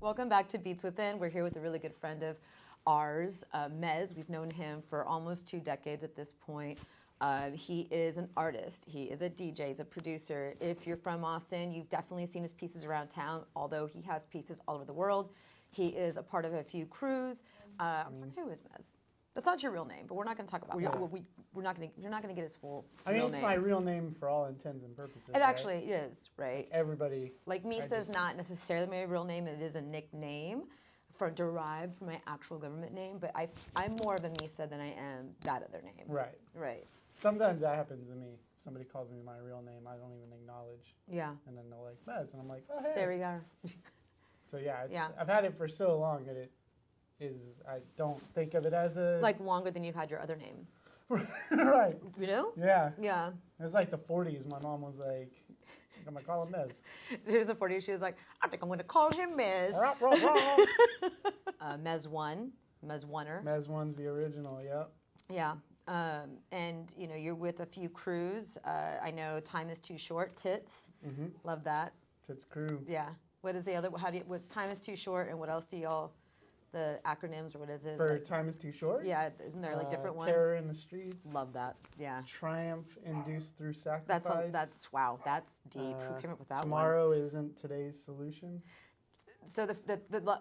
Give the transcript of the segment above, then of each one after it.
Welcome back to Beats Within. We're here with a really good friend of ours, Mez. We've known him for almost 2 decades at this point. He is an artist. He is a DJ. He's a producer. If you're from Austin, you've definitely seen his pieces around town, although he has pieces all over the world. He is a part of a few crews. Who is Mez? That's not your real name, but we're not going to talk about it. We're not going to. You're not going to get his full. I mean, real it's name. my real name for all intents and purposes. It actually is, right? Everybody. Like Misa is not necessarily my real name. It is a nickname, derived from my actual government name. But I'm more of a Misa than I am that other name. Right. Right. Sometimes that happens to me. Somebody calls me my real name, I don't even acknowledge. Yeah. And then they're like, Mez, and I'm like, oh hey. There we go. So yeah, I've had it for so long that it is. I don't think of it as a Like longer than you've had your other name. right. You know? Yeah. Yeah. It was like the 40s. My mom was like, I'm gonna call him Mez. She was a 40. She was like, I think I'm going to call him Mez. Mez 1. Mez 1er. Mez 1's the original. Yep. Yeah. And you know, you're with a few crews. I know Time Is Too Short. Tits. Mm-hmm. Love that. Tits crew. Yeah. What is the other? What's Time Is Too Short, and what else do y'all? The acronyms or what is it? For like, Time Is Too Short? Yeah, isn't there like different ones? Terror in the Streets. Love that. Yeah. Triumph induced through sacrifice. That's wow. That's deep. Who came up with that Tomorrow isn't today's solution. So the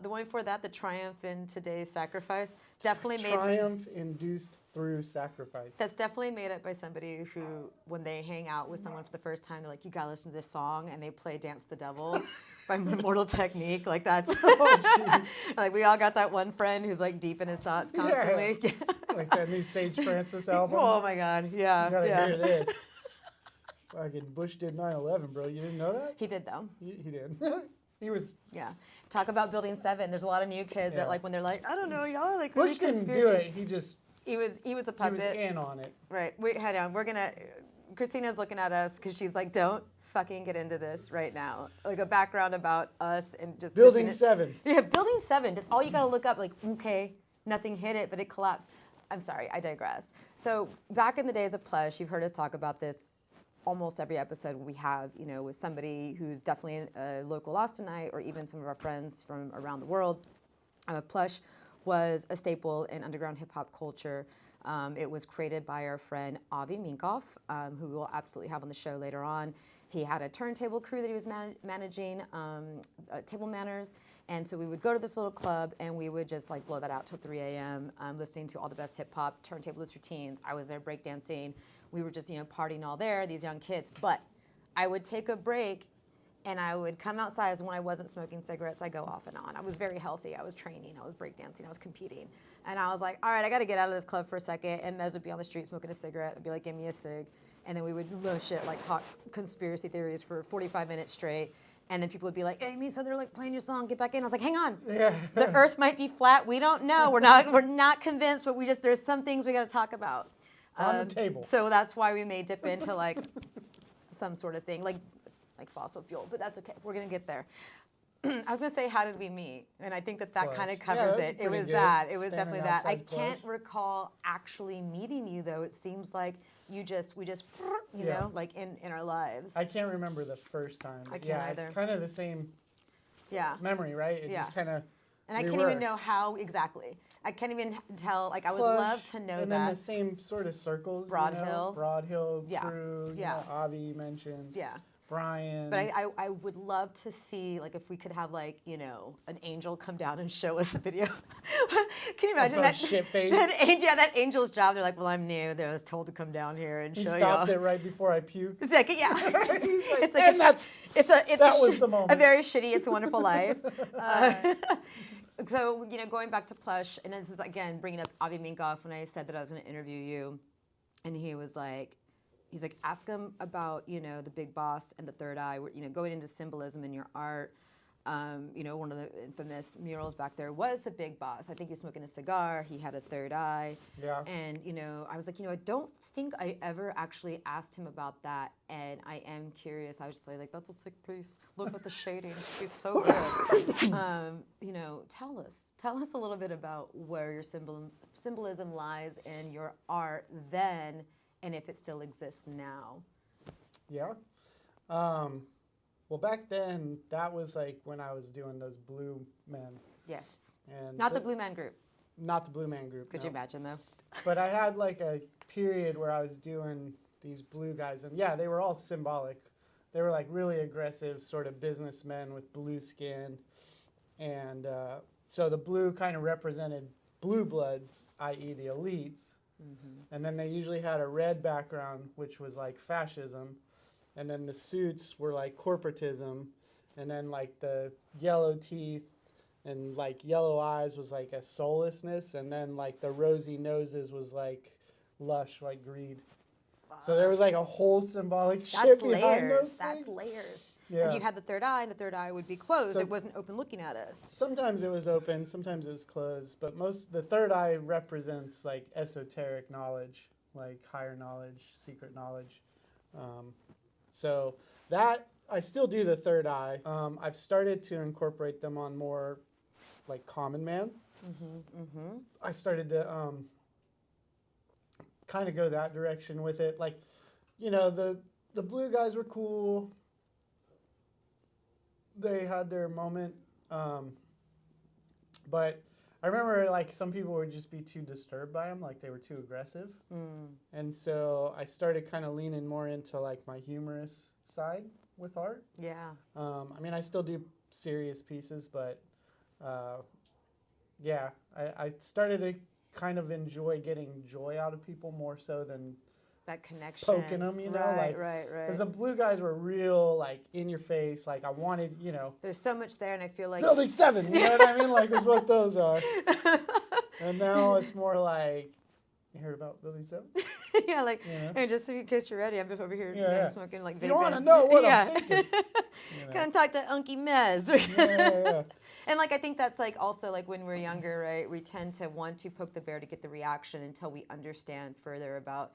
one before that, the Triumph in Today's Sacrifice, definitely made. Triumph induced through sacrifice. That's definitely made up by somebody who, when they hang out with someone for the first time, they're like, "You gotta listen to this song," and they play "Dance the Devil" by Mortal Technique. Like that's. Like we all got that one friend who's like deep in his thoughts constantly. Yeah. Like that new Sage Francis album. Oh my God! Yeah. You gotta hear this. Fucking Bush did 9/11, bro. You didn't know that? He did though. He did. He was. Yeah. Talk about Building 7. There's a lot of new kids that like when they're like, I don't know, y'all like Bush really didn't do it. He was a puppet. He was in on it. Right. Wait, head on. We're gonna. Christina's looking at us because she's like, don't fucking get into this right now. Like a background about us and just Building 7. Yeah, Building 7. That's all you gotta look up. Like, okay, nothing hit it, but it collapsed. I'm sorry, I digress. So back in the days of Plush, you've heard us talk about this. Almost every episode we have, you know, with somebody who's definitely a local Austinite or even some of our friends from around the world. Plush was a staple in underground hip hop culture. It was created by our friend Avi Minkoff, who we will absolutely have on the show later on. He had a turntable crew that he was managing, Table Manners. And so we would go to this little club and we would just like blow that out till 3 a.m. Listening to all the best hip hop turntablist routines. I was there breakdancing. We were just, you know, partying all there, these young kids. But I would take a break and I would come outside. When I wasn't smoking cigarettes, I go off and on. I was very healthy. I was training. I was breakdancing. I was competing. And I was like, all right, I got to get out of this club for a second. And Mez would be on the street smoking a cigarette. I'd be like, give me a cig. And then we would shit, like talk conspiracy theories for 45 minutes straight. And then people would be like, hey, Misa, they're like playing your song. Get back in. I was like, hang on. Yeah. The earth might be flat. We don't know. We're not convinced, but there's some things we got to talk about. It's on the table. So that's why we may dip into like some sort of thing, like fossil fuel, but that's okay. We're gonna get there. I was gonna say, how did we meet? And I think that kind of covers it. It was that. It was definitely that. I can't recall actually meeting you though. It seems like we just you know, like in our lives. I can't remember the first time. I can't either. Kind of the same. Yeah. Memory, right? It just kind of. And I can't even know how exactly. I can't even tell. Like I would Plush, love to know and that. then the same sort of circles. Broad you know? Hill. Broad Hill Yeah. crew. Yeah. You know, Avi mentioned. Yeah. Brian. But I would love to see, like, if we could have, like, you know, an angel come down and show us a video. Can you imagine that? Shit face. That angel's job. They're like, well, I'm new. They was told to come down here and he show you. He stops it right before I puke. It's like, yeah. That was the moment. A very shitty It's a Wonderful Life. So, you know, going back to Plush, and this is, again, bringing up Avi Minkoff when I said that I was going to interview you, and he was like, ask him about, you know, the big boss and the third eye, you know, going into symbolism in your art. You know, one of the infamous murals back there was the big boss. I think he was smoking a cigar. He had a third eye. Yeah. And, you know, I was like, you know, I don't think I ever actually asked him about that. And I am curious. I was just like, that's a sick piece. Look at the shading. He's so good. You know, tell us a little bit about where your symbolism lies in your art then, and if it still exists now. Yeah. Well, back then, that was like when I was doing those Blue Men. Yes. And Not the Blue Man Group. Not the Blue Man Group. Could you imagine, though? But I had like a period where I was doing these blue guys, and yeah, they were all symbolic. They were like really aggressive sort of businessmen with blue skin. And so the blue kind of represented blue bloods, i.e. the elites. Mm-hmm. And then they usually had a red background, which was like fascism. And then the suits were like corporatism. And then like the yellow teeth and like yellow eyes was like a soullessness. And then like the rosy noses was like lush, like greed. Wow. So there was like a whole symbolic shit behind those things. That's layers. Yeah. And you had the third eye, and the third eye would be closed. So it wasn't open looking at us. Sometimes it was open, sometimes it was closed. But the third eye represents like esoteric knowledge, like higher knowledge, secret knowledge. So that, I still do the third eye. I've started to incorporate them on more like common man. Mm-hmm, mm-hmm. I started to kind of go that direction with it. Like, you know, the blue guys were cool. They had their moment. But I remember like some people would just be too disturbed by them, like they were too aggressive. Mm. And so I started kind of leaning more into like my humorous side with art. Yeah. I mean, I still do serious pieces, but yeah, I started to kind of enjoy getting joy out of people more so than that connection, poking them, you know, right. Because the blue guys were real, like in your face. Like I wanted, you know. There's so much there, and I feel like Building 7. You know what I mean? Like is what those are. And now it's more like, you heard about Building 7? Yeah, like, and just in case you're ready, I'm just over here smoking like. You want to know what I'm thinking? Come talk to Unky Mez. Yeah. And like I think that's like also like when we're younger, right? We tend to want to poke the bear to get the reaction until we understand further about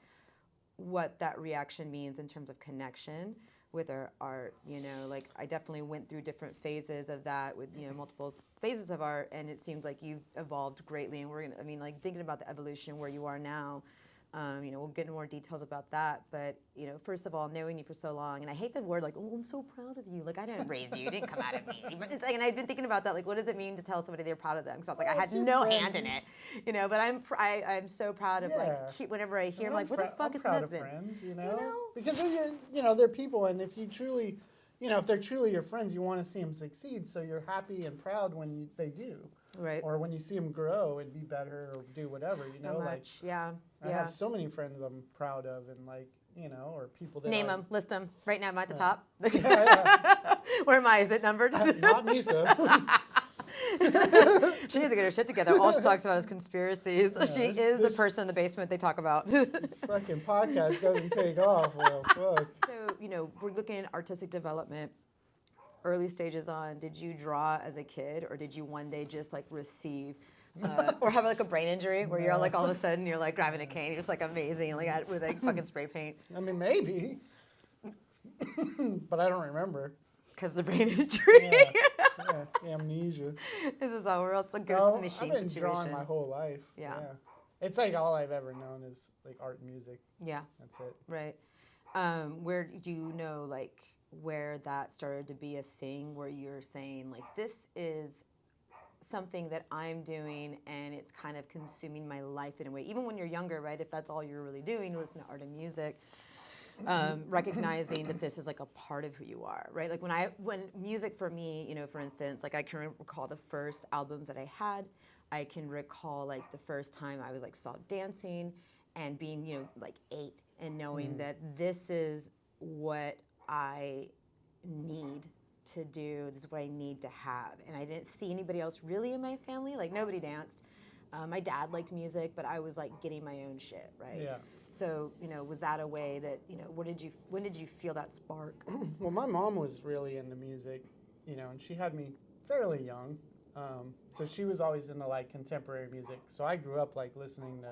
what that reaction means in terms of connection with our art. You know, like I definitely went through different phases of that with, you know, multiple phases of art, and it seems like you've evolved greatly. And we're gonna, I mean, like thinking about the evolution where you are now. You know, we'll get into more details about that. But, you know, first of all, knowing you for so long, and I hate the word like, oh, I'm so proud of you. Like, I didn't raise you. You didn't come out of me. But it's like, and I've been thinking about that. Like, what does it mean to tell somebody they're proud of them? Because I was like, I had no hand in it. You know, but I'm so proud of, like, whenever I hear, I'm like, what the fuck is an husband? Friends, you know? Because they're, you know, they're people. And if you truly, you know, if they're truly your friends, you want to see them succeed. So you're happy and proud when they do. Right. Or when you see them grow and be better or do whatever, you know, like I have so many friends I'm proud of, and like, you know, or people that name them, list them. Right now I'm at the top. Yeah. Where am I? Is it numbered? Not Misa. She needs to get her shit together. All she talks about is conspiracies. Yeah, she is the person in the basement they talk about. This fucking podcast doesn't take off. Well, fuck. So, you know, we're looking at artistic development. Early stages on, did you draw as a kid, or did you one day just like receive or have like a brain injury where you're like all of a sudden you're like driving a cane, you're just like amazing, like with like fucking spray paint? I mean, maybe, but I don't remember. Because the brain injury. Yeah, amnesia. This is all it's a ghost in the machine I've been situation. drawing my whole life. Yeah. It's like all I've ever known is like art and music. Yeah. That's it. Right. Where do you know like where that started to be a thing where you're saying like this is something that I'm doing and it's kind of consuming my life in a way, even when you're younger, right? If that's all you're really doing, you listen to art and music, recognizing that this is like a part of who you are, right? Like when music for me, you know, for instance, like I can recall the first albums that I had. I can recall like the first time I was like saw dancing and being, you know, like 8 and knowing that this is what I need to do. This is what I need to have. And I didn't see anybody else really in my family. Like nobody danced. My dad liked music, but I was like getting my own shit, right? Yeah. So, you know, was that a way that, you know, when did you feel that spark? Well, my mom was really into music, you know, and she had me fairly young. So she was always into like contemporary music. So I grew up like listening to,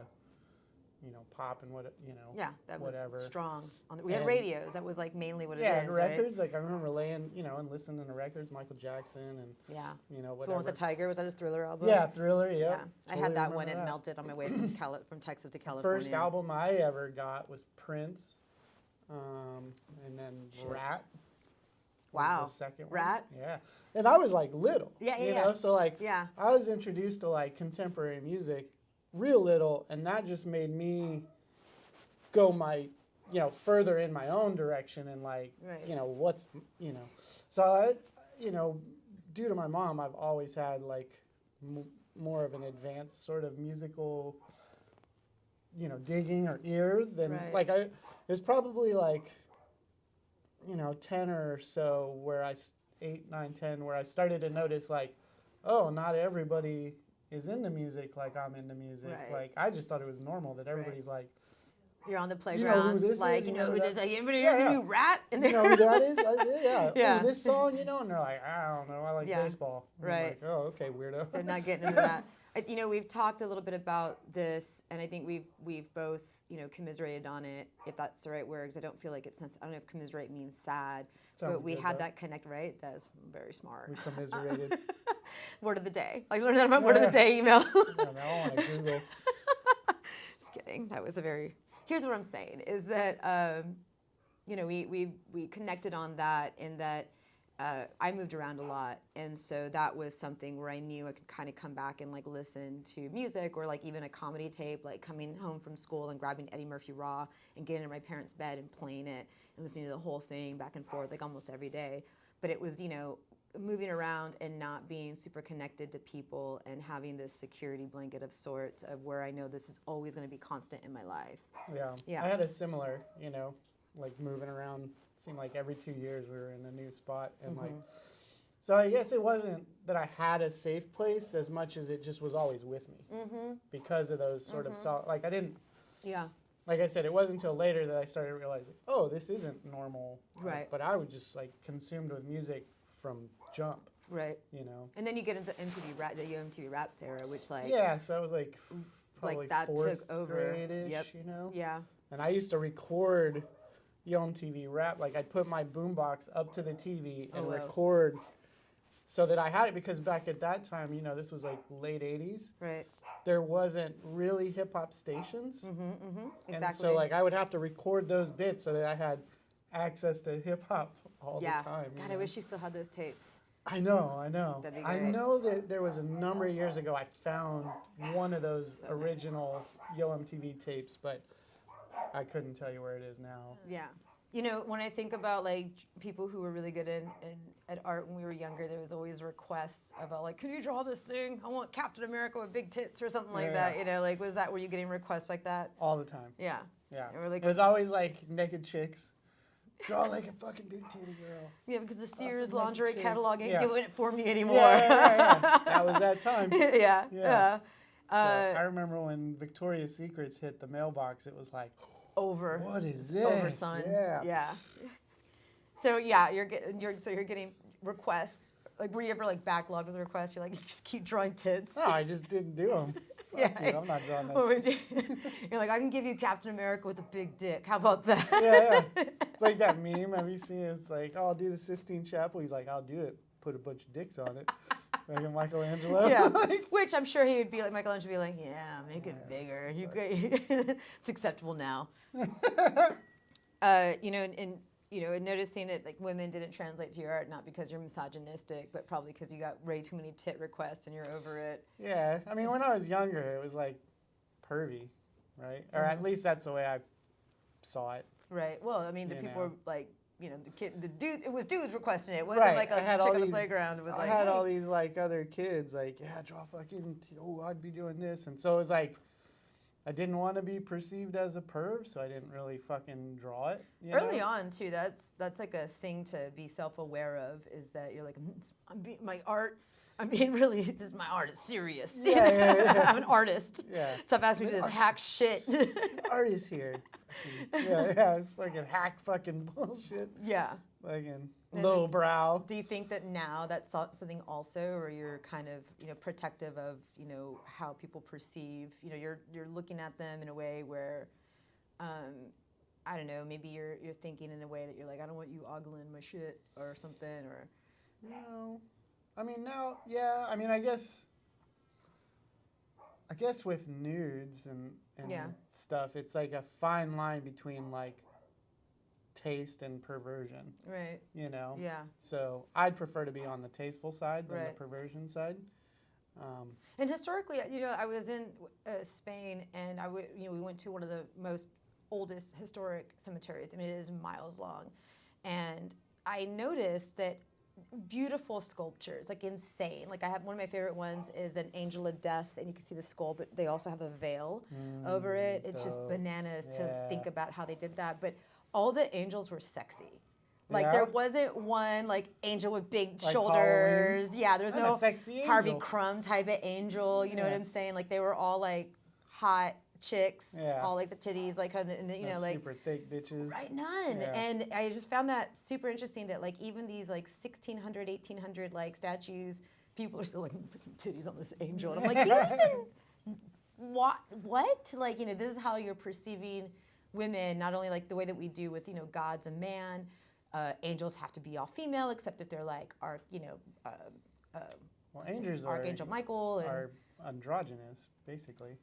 you know, pop and what, you know, that whatever. Was strong. We had radios. That was like mainly what it is. Yeah, records. Right? Like I remember laying, you know, and listening to records, Michael Jackson and you know, whatever. The one with the tiger, was that his Thriller album? Yeah, Thriller. Yeah, totally I had that one. It melted on my way from Texas to California. First album I ever got was Prince, and then Rat. Wow. was the second one. Rat? Yeah. And I was like little. Yeah, yeah, You yeah. know, so like Yeah. I was introduced to like contemporary music real little, and that just made me go further in my own direction and like, Right. So I, due to my mom, I've always had like more of an advanced sort of musical, digging or ear than Right. like it's probably like, 10 or so where 8, 9, 10, where I started to notice like, oh, not everybody is into music like I'm into music. Right. Like I just thought it was normal that everybody's like, You're on the who playground, this is? like, You you know know who who this that- is? Anybody Yeah, hear the yeah. new Rat? And you know who that is? Yeah. Yeah. Oh, this song, and they're like, I don't know, I like Yeah. baseball. And I'm Right. like, oh, okay, weirdo. They're not getting into that. We've talked a little bit about this, and I think we've both, commiserated on it, if that's the right word, because I don't feel like it's, I don't know if commiserate means sad, Sounds but we good, had though. that connect, right? It does. Very smart. We commiserated. Word of the day. Like, learned that about word of the day email. Now I want to Google. Just kidding. That was a very. Here's what I'm saying is that we connected on that in that I moved around a lot, and so that was something where I knew I could kind of come back and like listen to music or like even a comedy tape, like coming home from school and grabbing Eddie Murphy Raw and getting in my parents' bed and playing it and listening to the whole thing back and forth like almost every day. But it was moving around and not being super connected to people and having this security blanket of sorts of where I know this is always going to be constant in my life. Yeah. Yeah. I had a similar, like moving around. Seemed like every 2 years we were in a new spot, and like, so I guess it wasn't that I had a safe place as much as it just was always with me because of those sort of like I didn't. Yeah. Like I said, it wasn't until later that I started realizing, oh, this isn't normal. Right. But I was just like consumed with music from jump. Right. And then you get into the MTV Raps era, which like Yeah, so I was like probably that fourth took over. grade-ish, Yep. Yeah. And I used to record MTV Rap. Like I'd put my boombox up to the TV and wow. record so that I had it, because back at that time, this was like late 80s. Right. There wasn't really hip hop stations. Exactly. And so like I would have to record those bits so that I had access to hip hop all the time. God, I wish you still had those tapes. I know. That'd be I great. know that there was a number of years ago I found one of those original Yo MTV tapes, but I couldn't tell you where it is now. Yeah. When I think about like people who were really good at art when we were younger, there was always requests about like, can you draw this thing? I want Captain America with big tits or something like that. Like were you getting requests like that? All the time. Yeah. Yeah. And we're like, it was always like naked chicks. Draw like a fucking big titty girl. yeah, because the Sears naked lingerie chicks. catalog ain't Yeah. doing it for me anymore. Yeah. That was that time. Yeah. So I remember when Victoria's Secrets hit the mailbox, it was like, Over. what is this? Over, son. Yeah. So yeah, you're getting requests. Like, were you ever like backlogged with requests? You're like, you just keep drawing tits. No, I just didn't do them. Yeah. Dude, I'm not drawing that. What would you? You're like, I can give you Captain America with a big dick. How about that? Yeah. It's like that meme. Have you seen it? It's like, oh, I'll do the Sistine Chapel. He's like, I'll do it. Put a bunch of dicks on it. Like a Michelangelo. Yeah. Like, Which I'm sure he would be like, Michelangelo would be like, yeah, make it bigger. It's acceptable now. And noticing that like women didn't translate to your art, not because you're misogynistic, but probably because you got way too many tit requests and you're over it. yeah. I mean, when I was younger, it was like pervy, right? Or at least that's the way I saw it. Right. Well, I mean, the You people know. were like, the dude, it was dudes requesting it. It wasn't Right. like I a had chick all on the these- playground. It was I like, had hey. all these like other kids like, yeah, draw fucking, I'd be doing this. And so it was like, I didn't want to be perceived as a perv, so I didn't really fucking draw it. Early on too, that's like a thing to be self-aware of, is that you're like, I'm being really, this is my art, it's serious. Yeah. I'm an artist. Yeah. Stop asking me to I'm just an hack shit. Artist here. Yeah, it's fucking hack fucking bullshit. Yeah. Fucking And low brow. Do you think that now that's something also, or you're kind of, protective of, how people perceive, you're looking at them in a way where, I don't know, maybe you're thinking in a way that you're like, I don't want you ogling my shit or something, or. No. I mean, now, yeah, I mean, I guess with nudes and Yeah. stuff, it's like a fine line between like taste and perversion, Right. you know? Yeah. So I'd prefer to be on the tasteful side than Right. the perversion side. And historically, I was in Spain, and we went to one of the most oldest historic cemeteries. I mean, it is miles long, and I noticed that beautiful sculptures, like insane. Like I have one of my favorite ones is an angel of death, and you can see the skull, but they also have a veil over it. It's just dope. bananas to Yeah. think about how they did that. But all the angels were sexy. Like Yeah? there wasn't one like angel with big Like shoulders. Yeah, there's I'm no a sexy Harvey angel. Crumb type of angel. You know what Yeah. I'm saying? Like they were all like hot chicks, Yeah. all like the titties, like kind of, you know, Those like super thick bitches. right, none. Yeah. And I just found that super interesting that like even these like 1600, 1800 like statues, people are still like put some titties on this angel, and I'm like, do you even what? Like, you know, this is how you're perceiving women, not only like the way that we do with, you know, gods and man. Angels have to be all female, except if they're like Well, angels Archangel Michael. And are androgynous, basically.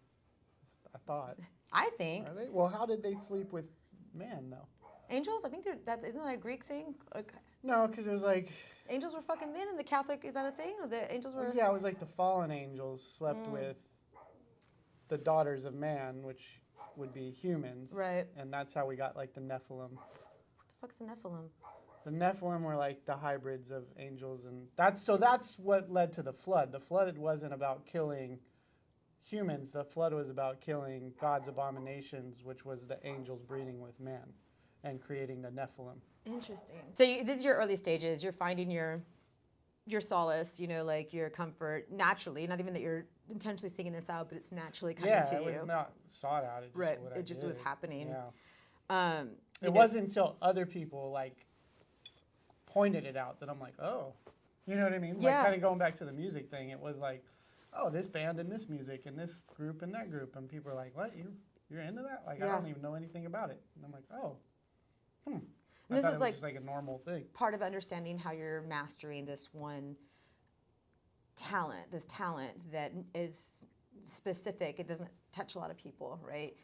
I thought. I think Are they? Well, how did they sleep with man though? angels. I think isn't that a Greek thing? Okay. No, because it was like, Angels were fucking men in the Catholic. Is that a thing? Or the angels were. yeah, it was like the fallen angels slept with the daughters of man, which would be humans. Right. And that's how we got like the Nephilim. What the fuck's a Nephilim? The Nephilim were like the hybrids of angels, and that's what led to the flood. The flood wasn't about killing humans. The flood was about killing God's abominations, which was the angels breeding with man and creating the Nephilim. Interesting. So this is your early stages. You're finding your solace, you know, like your comfort naturally. Not even that you're intentionally seeking this out, but it's naturally coming to you. Yeah, it was not sought out. It just Right. what I It just was did. happening. Yeah. You It know, wasn't until other people like pointed it out that I'm like, oh, you know what I mean? Yeah. Like kind of going back to the music thing. It was like, oh, this band and this music and this group and that group, and people are like, what, you're into that? Like I Yeah. don't even know anything about it. And I'm like, oh, I This thought is it was like just like a normal thing. part of understanding how you're mastering this one talent, this talent that is specific. It doesn't touch a lot of people, right?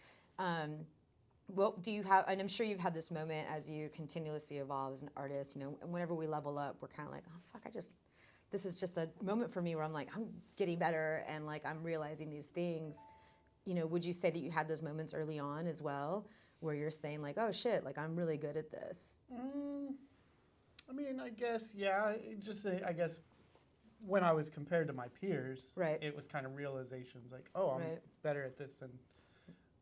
What do you have? And I'm sure you've had this moment as you continuously evolve as an artist. You know, and whenever we level up, we're kind of like, oh fuck, this is just a moment for me where I'm like, I'm getting better and like I'm realizing these things. You know, would you say that you had those moments early on as well, where you're saying like, oh shit, like I'm really good at this? I mean, I guess, yeah. I guess when I was compared to my peers, Right. it was kind of realizations like, oh, I'm Right. better at this than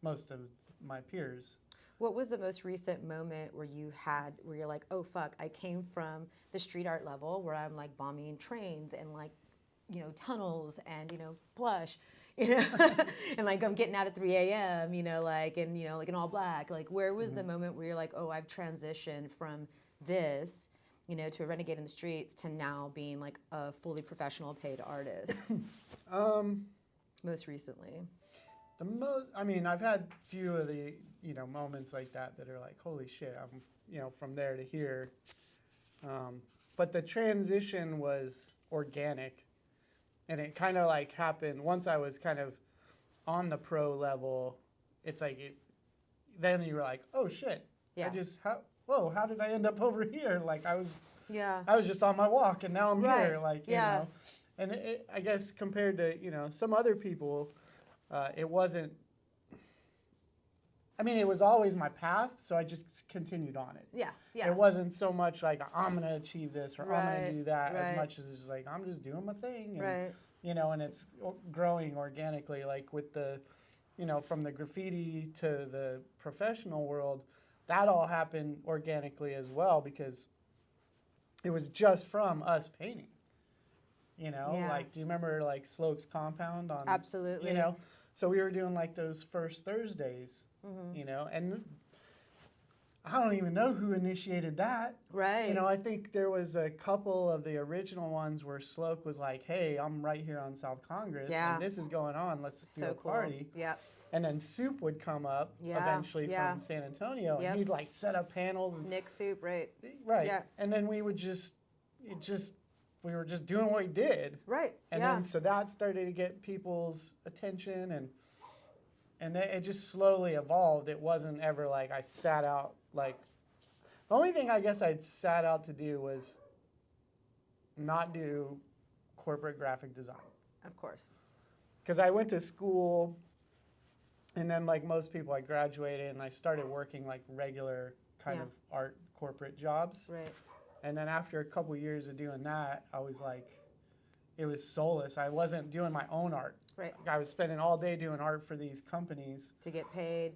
most of my peers. What was the most recent moment where you're like, oh fuck, I came from the street art level where I'm like bombing trains and like, you know, tunnels and, you know, plush, you know, and like I'm getting out at 3 a.m., you know, like, and, you know, like in all black. Like, where was the moment where you're like, oh, I've transitioned from this, you know, to a renegade in the streets to now being like a fully professional paid artist? Most recently. I mean, I've had few of the, you know, moments like that are like, holy shit, I'm, you know, from there to here. But the transition was organic, and it kind of like happened once I was kind of on the pro level. It's like then you were like, oh shit, Yeah. how did I end up over here? Like I was Yeah. just on my walk, and now I'm Right. here. Like you Yeah. know, and I guess compared to, you know, some other people. It wasn't. I mean, it was always my path, so I just continued on it. Yeah. Yeah. It wasn't so much like I'm gonna achieve this or I'm Right, gonna do that, right. as much as it's like I'm just doing my thing, and, Right. you know, and it's growing organically. Like with the, you know, from the graffiti to the professional world, that all happened organically as well because it was just from us painting. You know, Yeah. like, do you remember like Sloke's Compound on? Absolutely. You know, so we were doing like those first Thursdays, Mm-hmm. you know, and I don't even know who initiated that. Right. You know, I think there was a couple of the original ones where Sloke was like, hey, I'm right here on South Congress, Yeah. and this is going on, let's do So a cool. party. Yeah. And then Soup would come up Yeah, eventually yeah. from San Antonio, Yep. and he'd like set up panels. And, Nick Soup, right. right. Yeah. And then we would we were just doing what we did. Right. And yeah. then so that started to get people's attention, and then it just slowly evolved. It wasn't ever like I sat out like The only thing I guess I'd sat out to do was not do corporate graphic design. Of course. Because I went to school, and then like most people, I graduated and I started working like regular kind of art corporate jobs. Right. And then after a couple years of doing that, I was like, it was soulless. I wasn't doing my own art. Right. I was spending all day doing art for these companies. To get paid.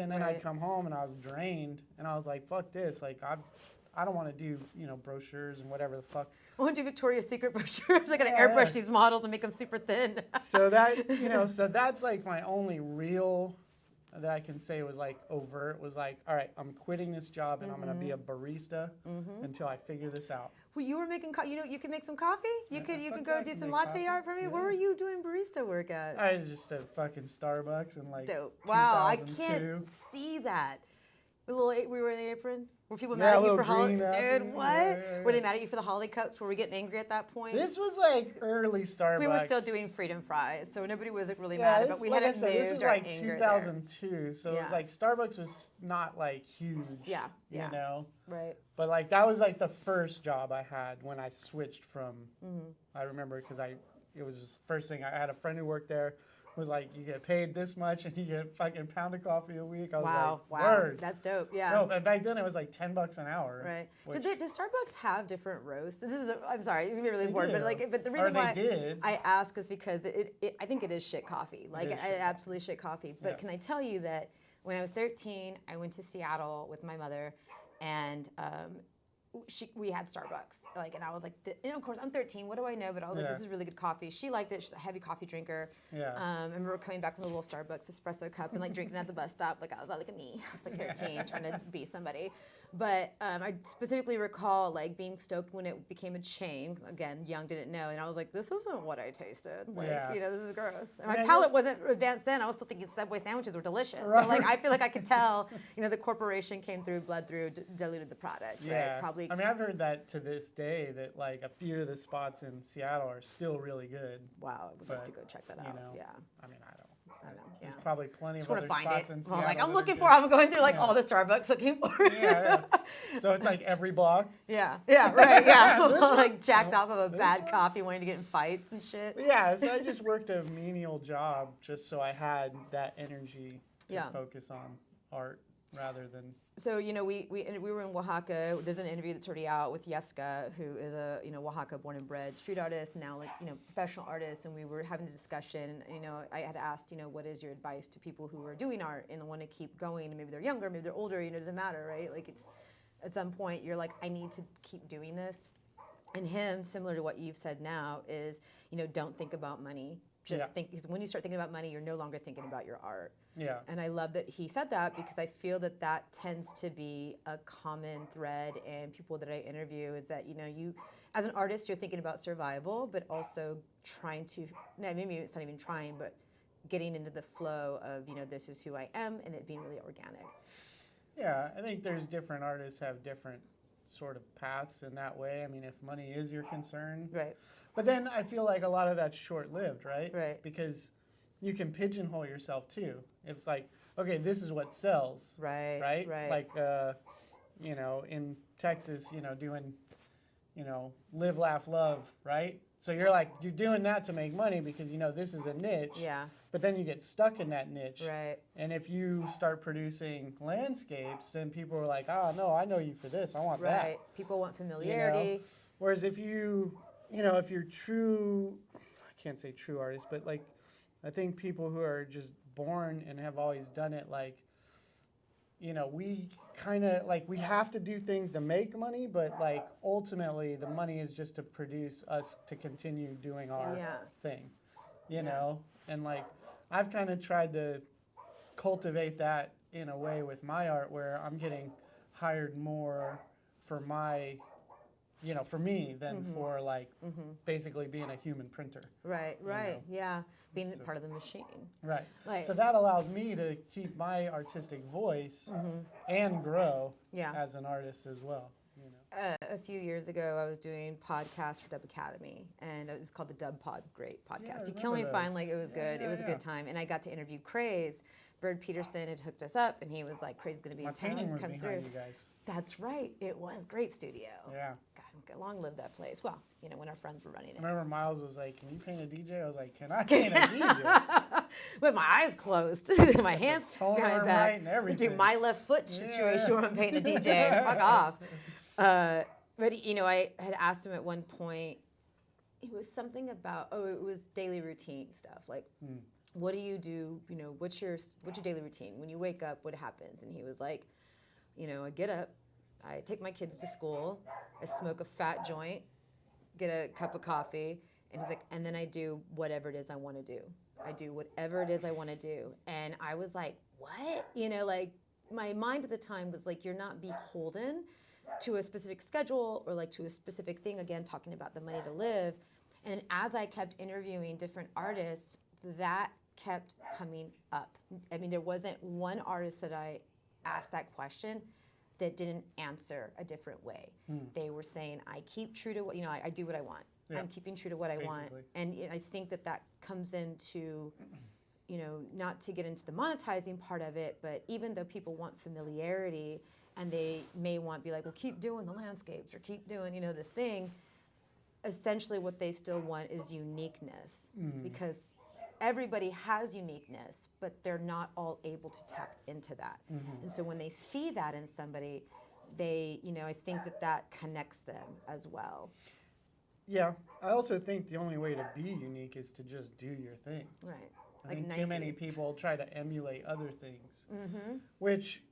And then Right. I'd come home and I was drained, and I was like, fuck this. Like, I don't want to do, brochures and whatever the fuck. I want to do Victoria's Secret brochures. I got to Yeah, airbrush yeah. these models and make them super thin. So that, so that's like my only real that I can say was like overt was like, all right, I'm quitting this job and I'm going to be a barista until I figure this out. Well, you were making, you could make some coffee? You could fuck go yeah, I do can some make latte coffee. art for me? Yeah. Where were you doing barista work at? I was just at fucking Starbucks in like Dope. Wow, I 2002. can't see that. We were in the apron? Were people Yeah, mad a at you little for holiday? green apron. Dude, what? Yeah. Were they mad at you for the holiday cups? Were we getting angry at that point? This was like early Starbucks. We were still doing freedom fries, so nobody was really Yeah, mad, this, but we like I hadn't said, this moved was our like anger 2002, so it Yeah. was like Starbucks was not like huge. Yeah, yeah. You know? Right. But like that was like the first job I had when I switched from. Mm-hmm. I remember because it was just first thing. I had a friend who worked there. Was like, you get paid this much and you get a fucking pound of coffee a week. I was Wow, like, wow, word. that's dope. Yeah. No, but back then it was like $10 an hour. Right. which- Does Starbucks have different roasts? I'm sorry, it can be really They bored, do. but the Or reason they why did. I ask is because I think it is shit coffee. Like, is shit absolutely shit coffee. But Yeah. can I tell you that when I was 13, I went to Seattle with my mother, and we had Starbucks. Like, and I was like, and of course, I'm 13. What do I know? But I was like, Yeah. this is really good coffee. She liked it. She's a heavy coffee drinker. Yeah. I remember coming back from the little Starbucks espresso cup and like drinking at the bus stop. Like I was like me. I was like 13, trying to be somebody. But I specifically recall like being stoked when it became a chain. 'Cause, again, young, didn't know, and I was like, this isn't what I tasted. Like, Yeah. this is gross. And my Yeah, palate wasn't advanced then. I was still thinking Subway sandwiches were delicious. Right. So like I feel like I could tell, the corporation came through, bled through, diluted the product. Yeah. Right? Probably. I mean, I've heard that to this day that like a few of the spots in Seattle are still really good. Wow, I would love But, to go check that out. Yeah. I mean, I don't know. Yeah. There's probably plenty Just of want other to find spots it. in Well, Seattle. like that I'm are looking good. for. I'm going through like Yeah. all the Starbucks looking for it. Yeah. So it's like every block. Yeah, right, yeah. This one? Like jacked off of a This bad one? coffee, wanting to get in fights and shit. But yeah, so I just worked a menial job just so I had that energy to Yeah. focus on art rather than. So we were in Oaxaca. There's an interview that's already out with Yeska, who is a Oaxaca born and bred street artist, now like professional artist. And we were having a discussion. I had asked what is your advice to people who are doing art and want to keep going, and maybe they're younger, maybe they're older. It doesn't matter, right? Like it's at some point you're like, I need to keep doing this. And him, similar to what you've said now, is don't think about money. Just think, because when you start thinking about money, you're no longer thinking about your art. Yeah. And I love that he said that, because I feel that tends to be a common thread in people that I interview, is that, you, as an artist, you're thinking about survival, but also trying to, maybe it's not even trying, but getting into the flow of, this is who I am, and it being really organic. Yeah, I think there's different artists have different sort of paths in that way. I mean, if money is your concern. Right. But then I feel like a lot of that's short-lived, right? Right. Because you can pigeonhole yourself too. It's like, okay, this is what sells. Right. Right? Right. Like, in Texas, doing, live, laugh, love, right? So you're doing that to make money because, this is a niche. Yeah. But then you get stuck in that niche. Right. And if you start producing landscapes, then people are like, oh, no, I know you for this. I want that. Right. People want familiarity. Whereas if if you're true, I can't say true artists, but like, I think people who are just born and have always done it, we kind of we have to do things to make money, but ultimately the money is just to produce us to continue doing our thing, you know? And I've kind of tried to cultivate that in a way with my art where I'm getting hired more for my, for me than for basically being a human printer. Right, yeah. Being part of the machine. Right. Like, so that allows me to keep my artistic voice and grow as an artist as well. A few years ago, I was doing podcasts for Dub Academy, and it was called the Dub Pod Great Podcast. Yeah, You can only find those. it was good. It was a good time, and I got to interview Craze. Bird Peterson had hooked us up, and he was like, "Craze is going to be My in town. painting was Come behind through." you guys. That's right. It was great studio. Yeah. God, long live that place. Well, when our friends were running it. I remember Miles was like, "Can you paint a DJ?" I was like, "Can I paint a DJ?" With my eyes closed, my hands Toner behind right back. and everything. Do my left foot situation where I'm painting a DJ. Fuck off. But I had asked him at one point. It was something about it was daily routine stuff. Like, what do you do? What's your daily routine? When you wake up, what happens? And he was like, I get up, I take my kids to school, I smoke a fat joint, get a cup of coffee, and he's like, and then I do whatever it is I want to do. I do whatever it is I want to do. And I was like, what? Like my mind at the time was like, you're not beholden to a specific schedule or like to a specific thing. Again, talking about the money to live. And as I kept interviewing different artists, that kept coming up. I mean, there wasn't one artist that I asked that question that didn't answer a different way. They were saying, I keep true to what, I do what I want. Yeah. I'm keeping true to what I want. And I think that comes into, not to get into the monetizing part of it, but even though people want familiarity and they may want to be like, well, keep doing the landscapes or keep doing, this thing, essentially what they still want is uniqueness because everybody has uniqueness, but they're not all able to tap into that. And so when they see that in somebody, they, I think that connects them as well. Yeah, I also think the only way to be unique is to just do your thing. Right. I think too many people try to emulate other things, which,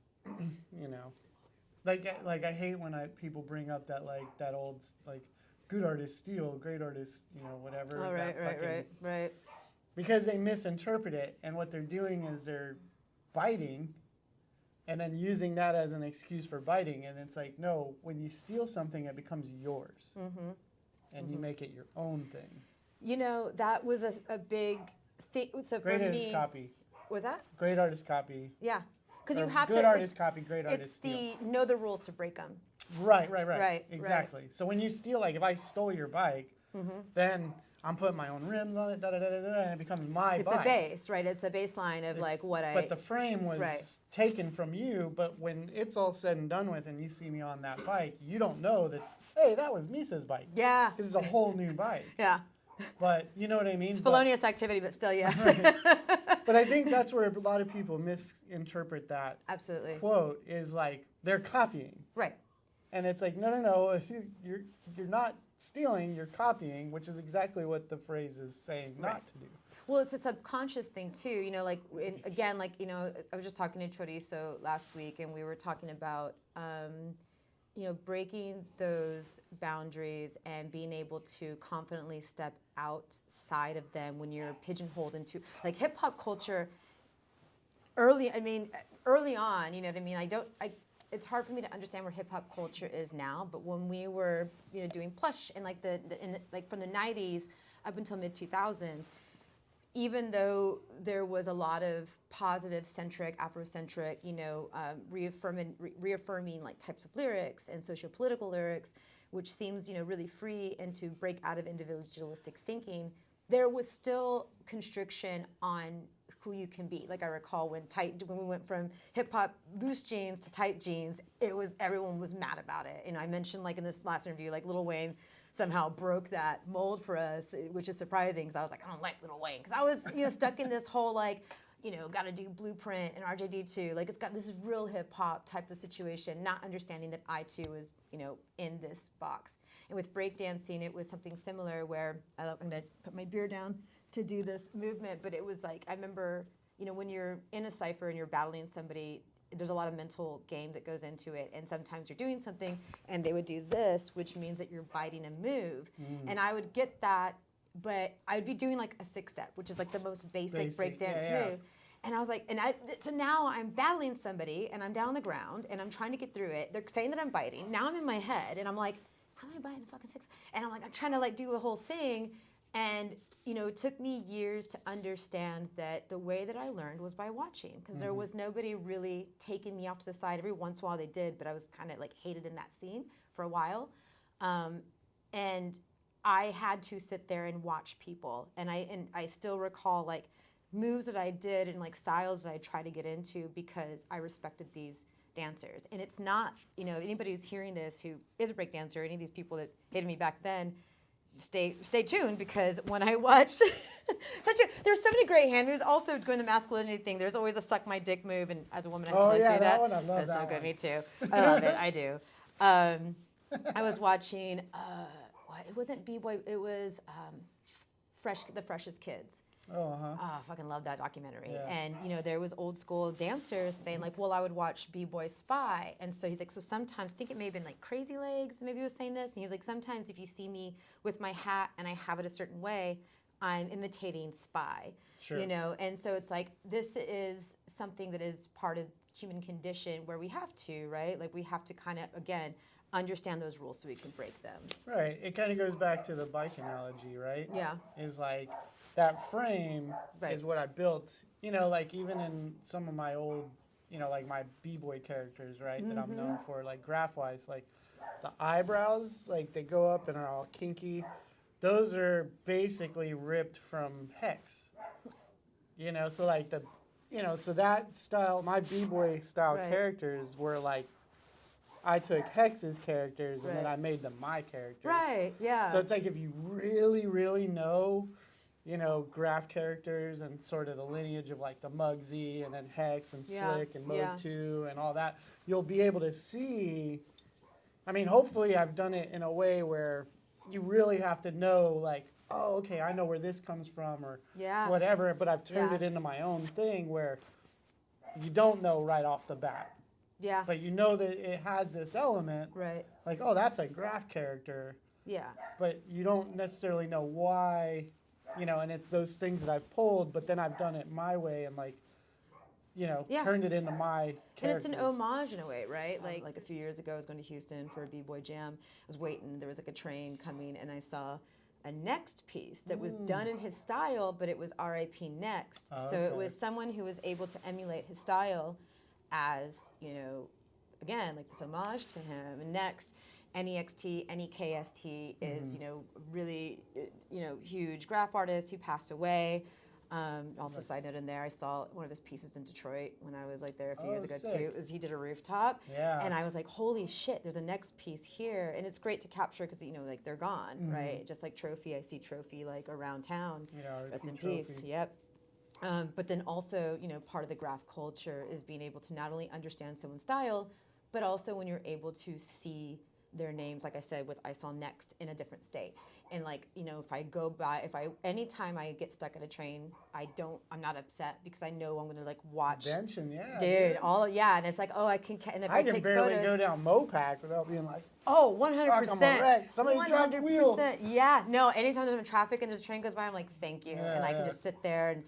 like I hate when people bring up that old good artists steal, great artists, whatever. Oh, right. Because they misinterpret it, and what they're doing is they're biting and then using that as an excuse for biting. And it's like, no, when you steal something, it becomes yours. And you make it your own thing. That was a big thing. So great for artist me, copy. Was that? Great artist copy. Yeah. Because you have good artist copy, great artist steal. It's know the rules to break them. Right. Exactly. So when you steal, if I stole your bike, then I'm putting my own rims on it, and it becomes my bike. It's a base, right? It's a baseline of But the frame was taken from you, but when it's all said and done with and you see me on that bike, you don't know that, hey, that was Misa's bike. Yeah. This is a whole new bike. Yeah. But you know what I mean? It's felonious activity, but still, yes. But I think that's where a lot of people misinterpret that Absolutely. quote is like they're copying. Right. And it's like, no, you're not stealing, you're copying, which is exactly what the phrase is saying not to do. Well, it's a subconscious thing too, I was just talking to Chorizo last week and we were talking about, breaking those boundaries and being able to confidently step outside of them when you're pigeonholed into, hip hop culture early on, it's hard for me to understand where hip hop culture is now, but when we were, doing plush and from the 90s up until mid 2000s, even though there was a lot of positive centric, Afrocentric, reaffirming types of lyrics and sociopolitical lyrics, which seems, really free and to break out of individualistic thinking, there was still constriction on who you can be. I recall when we went from hip hop loose jeans to tight jeans, everyone was mad about it. I mentioned in this last interview, Lil Wayne somehow broke that mold for us, which is surprising because I was like, I don't like Lil Wayne because I was stuck in this whole got to do Blueprint and RJD2. This is real hip hop type of situation, not understanding that I too was in this box. And with breakdancing, it was something similar where I'm gonna put my beer down to do this movement, but it was I remember, when you're in a cypher and you're battling somebody, there's a lot of mental game that goes into it, and sometimes you're doing something and they would do this, which means that you're biting a move. And I would get that, but I'd be doing a 6-step, which is the most basic breakdance move. And I was so now I'm battling somebody and I'm down on the ground and I'm trying to get through it. They're saying that I'm biting. Now I'm in my head and I'm like, how am I biting a fucking 6? And I'm I'm trying to do a whole thing. And, it took me years to understand that the way that I learned was by watching, because there was nobody really taking me off to the side. Every once in a while they did, but I was kind of hated in that scene for a while. And I had to sit there and watch people. And I still recall moves that I did and styles that I tried to get into because I respected these dancers. And it's not, anybody who's hearing this who is a break dancer, any of these people that hated me back then, stay tuned, because when I watched there's so many great hand moves. Also doing the masculinity thing, there's always a suck my dick move, and as a woman I can do that. One, I love That's that so good. one. Me too. I love it. I do. I was watching it wasn't B-Boy, it was The Freshest Kids. Oh, uh-huh. Oh, I fucking love that documentary. Yeah. And, there was old school dancers saying like, well, I would watch B-Boy Spy. And so he's like, so sometimes, I think it may have been like Crazy Legs, maybe he was saying this. And he's like, sometimes if you see me with my hat and I have it a certain way, I'm imitating Spy. Sure. And so it's like, this is something that is part of human condition where we have to, right? Like we have to kind of, again, understand those rules so we can break them. Right. It kind of goes back to the bike analogy, right? Yeah. Is like that frame is what I built, like even in some of my old, like my B-boy characters, right, that I'm known for, like graph-wise, like the eyebrows, like they go up and are all kinky. Those are basically ripped from Hex. So like so that style, my B-boy style characters were like, I took Hex's characters and then I made them my characters. Right, yeah. So it's like if you really, really know, graph characters and sort of the lineage of like the Muggsy and then Hex and Slick and Mode 2 and all that, you'll be able to see, hopefully I've done it in a way where you really have to know like, oh, okay, I know where this comes from or whatever, but I've turned it into my own thing where you don't know right off the bat. Yeah. But you know that it has this element. Right. Like, oh, that's a graph character. Yeah. But you don't necessarily know why, and it's those things that I've pulled, but then I've done it my way and like, turned it into my characters. And it's an homage in a way, right? Like a few years ago, I was going to Houston for a B-Boy jam. I was waiting. There was like a train coming, and I saw a Next piece that was done in his style, but it was R.I.P. Next. So it was someone who was able to emulate his style as, again, like this homage to him. And Next, NEXT, NEKST is, really, huge graph artist who passed away. Also, side note in there, I saw one of his pieces in Detroit when I was like there a few years ago too. He did a rooftop, and I was like, "Holy shit!" There's a Next piece here, and it's great to capture because like they're gone, right? Just like Trophy, I see Trophy like around town. Rest in peace. Yep. But then also, part of the graph culture is being able to not only understand someone's style, but also when you're able to see their names, like I said, with I saw Next in a different state. And like, if I go by, anytime I get stuck at a train, I'm not upset because I know I'm going to like watch. Attention, yeah. Dude, and it's like, oh, I can, and if I can take barely photos, go down Mopac without being like, oh, 100%. Somebody dropped the wheel. Yeah, no, anytime there's traffic and there's a train goes by, I'm like, thank you. Yeah, and I can just sit there. And,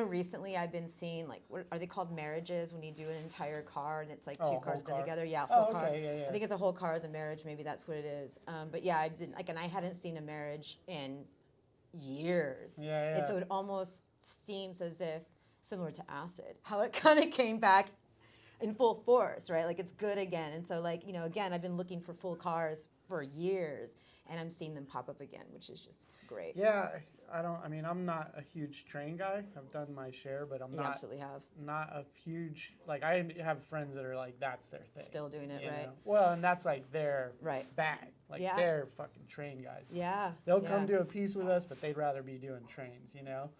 recently I've been seeing, like, what are they called, marriages, when you do an entire car and it's like two cars done together? Yeah, full car. Yeah. I think it's a whole car as a marriage. Maybe that's what it is. But yeah, I've been, like, and I hadn't seen a marriage in years. Yeah. And so it almost seems as if, similar to acid, how it kind of came back in full force, right? Like it's good again. And so like, again, I've been looking for full cars for years and I'm seeing them pop up again, which is just great. Yeah, I'm not a huge train guy. I've done my share, but I'm you not. Absolutely have. Not a huge, like I have friends that are like, that's their thing. Still doing it, right? Well, and that's like their bag. Like they're fucking train guys. Yeah. They'll come do a piece with us, but they'd rather be doing trains,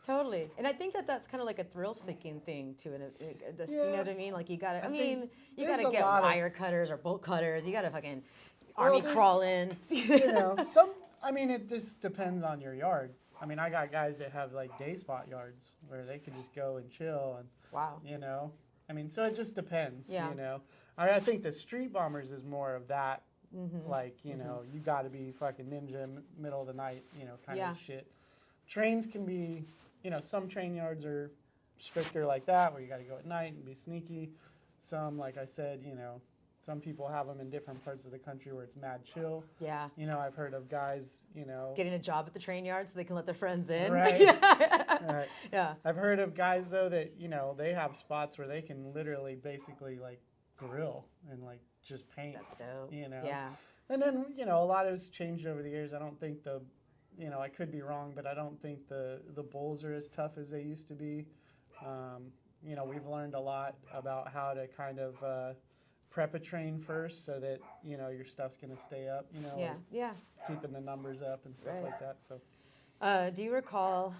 Totally. And I think that's kind of like a thrill-seeking thing too. You know what I mean? Like you gotta, you gotta get wire cutters or bolt cutters. You gotta fucking army crawl in. It just depends on your yard. I got guys that have like day spot yards where they could just go and chill and wow. So it just depends. Yeah. I think the Street Bombers is more of that. Like, you got to be fucking ninja middle of the night, kind of shit. Trains can be, some train yards are stricter like that where you got to go at night and be sneaky. Some, like I said, some people have them in different parts of the country where it's mad chill. Yeah. I've heard of guys, getting a job at the train yard so they can let their friends in. Right. Right. Yeah. I've heard of guys, though, that, they have spots where they can literally basically, like, grill and, like, just paint. That's dope. Yeah. And then, a lot has changed over the years. I don't think I could be wrong, but I don't think the bulls are as tough as they used to be. We've learned a lot about how to kind of prep a train first so that, you know, your stuff's going to stay up, you know, Yeah, like yeah. keeping the numbers up and stuff Right. like that. So Do you recall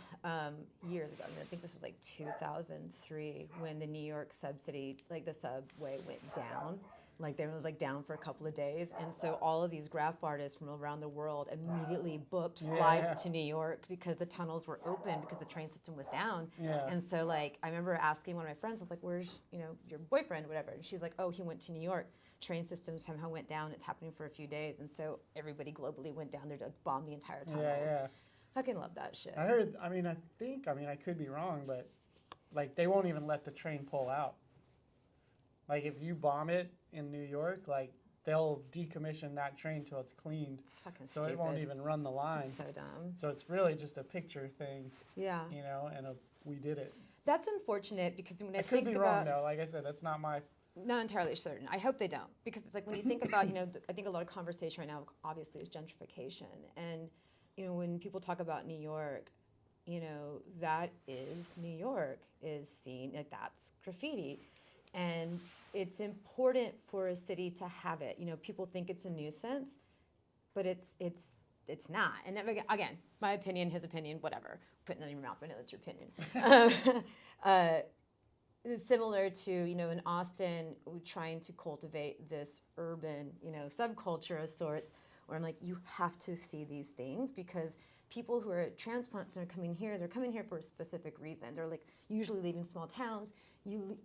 years ago, I think this was like 2003, when the New York subsidy, like the subway went down? Like there was like down for a couple of days. And so all of these graph artists from around the world immediately booked flights to New York because the tunnels were open because the train system was down. Yeah. And so like I remember asking one of my friends, I was like, where's, you know, your boyfriend, whatever. And she's like, oh, he went to New York. Train systems somehow went down. It's happening for a few days. And so everybody globally went down there to bomb the entire tunnels. yeah. Fucking love that shit. I heard, I mean, I could be wrong, but like they won't even let the train pull out. Like if you bomb it in New York, like they'll decommission that train till it's cleaned. It's fucking So stupid. it won't even run the line. It's so dumb. So it's really just a picture thing, Yeah. you know, and we did it. That's unfortunate because when I could think be about, wrong though. Like I said, that's not my. not entirely certain. I hope they don't, because it's like when you think about, you know, I think a lot of conversation right now obviously is gentrification, and you know when people talk about New York, you know that is New York is seen like that's graffiti, and it's important for a city to have it. You know, people think it's a nuisance, but it's not. And then, again, my opinion, his opinion, whatever. Putting it in your mouth, I know that's your opinion. It's similar to, you know, in Austin, trying to cultivate this urban, you know, subculture of sorts, where I'm like, you have to see these things because people who are transplants and are coming here, they're coming here for a specific reason. They're like usually leaving small towns,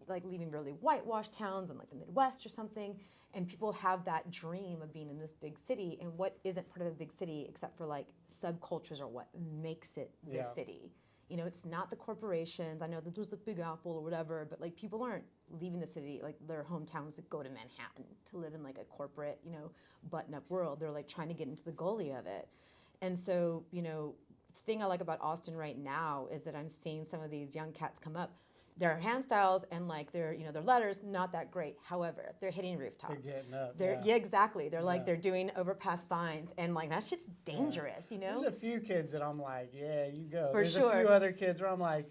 like leaving really whitewashed towns in like the Midwest or something. And people have that dream of being in this big city, and what isn't part of a big city except for like subcultures are what makes it the city. You know, it's not the corporations. I know that there's the Big Apple or whatever, but like people aren't leaving the city, like their hometowns, to go to Manhattan to live in like a corporate, you know, button-up world. They're like trying to get into the gully of it. And so, you know, the thing I like about Austin right now is that I'm seeing some of these young cats come up. Their hand styles and like their, you know, their letters, not that great. However, they're hitting rooftops. They're getting up. Yeah, exactly. They're like, they're doing overpass signs, and like that shit's dangerous, you know? There's a few kids that I'm like, yeah, you go. For There's sure. a few other kids where I'm like,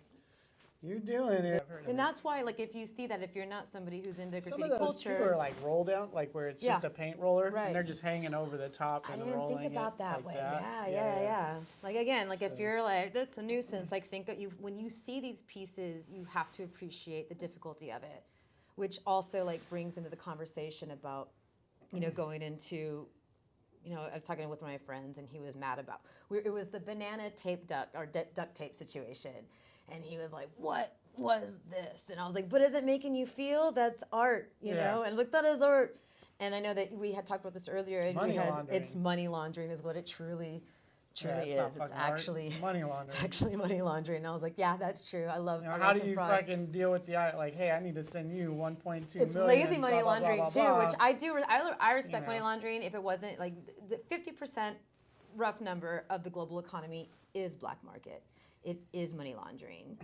you're doing it. And that's why, like, if you see that, if you're not somebody who's into Some graffiti of those culture, too are like roll down, like where it's just a paint roller, Right. and they're just hanging over the top I and didn't rolling think about it that like way. that. Yeah. Like again, like if you're like, that's a nuisance. Like think of you when you see these pieces, you have to appreciate the difficulty of it, which also like brings into the conversation about, you know, going into, you know, I was talking with one of my friends, and he was mad about it was the banana tape duct or duct tape situation, and he was like, "What was this?" And I was like, "But is it making you feel? That's art, you know?" And I was like, "That is art." And I know that we had talked about this earlier. It's money laundering. It's money laundering is what it truly it's is. not It's fucking actually art, it's money laundering. It's actually money laundering. And I was like, yeah, that's true. I love. You know, I how love do some you fraud. fucking deal with the like? Hey, I need to send you 1.2 It's million, lazy money blah, blah, laundering blah, too, blah, blah. which I do. I respect You money know. laundering if it wasn't like the 50% rough number of the global economy is black market. It is money laundering.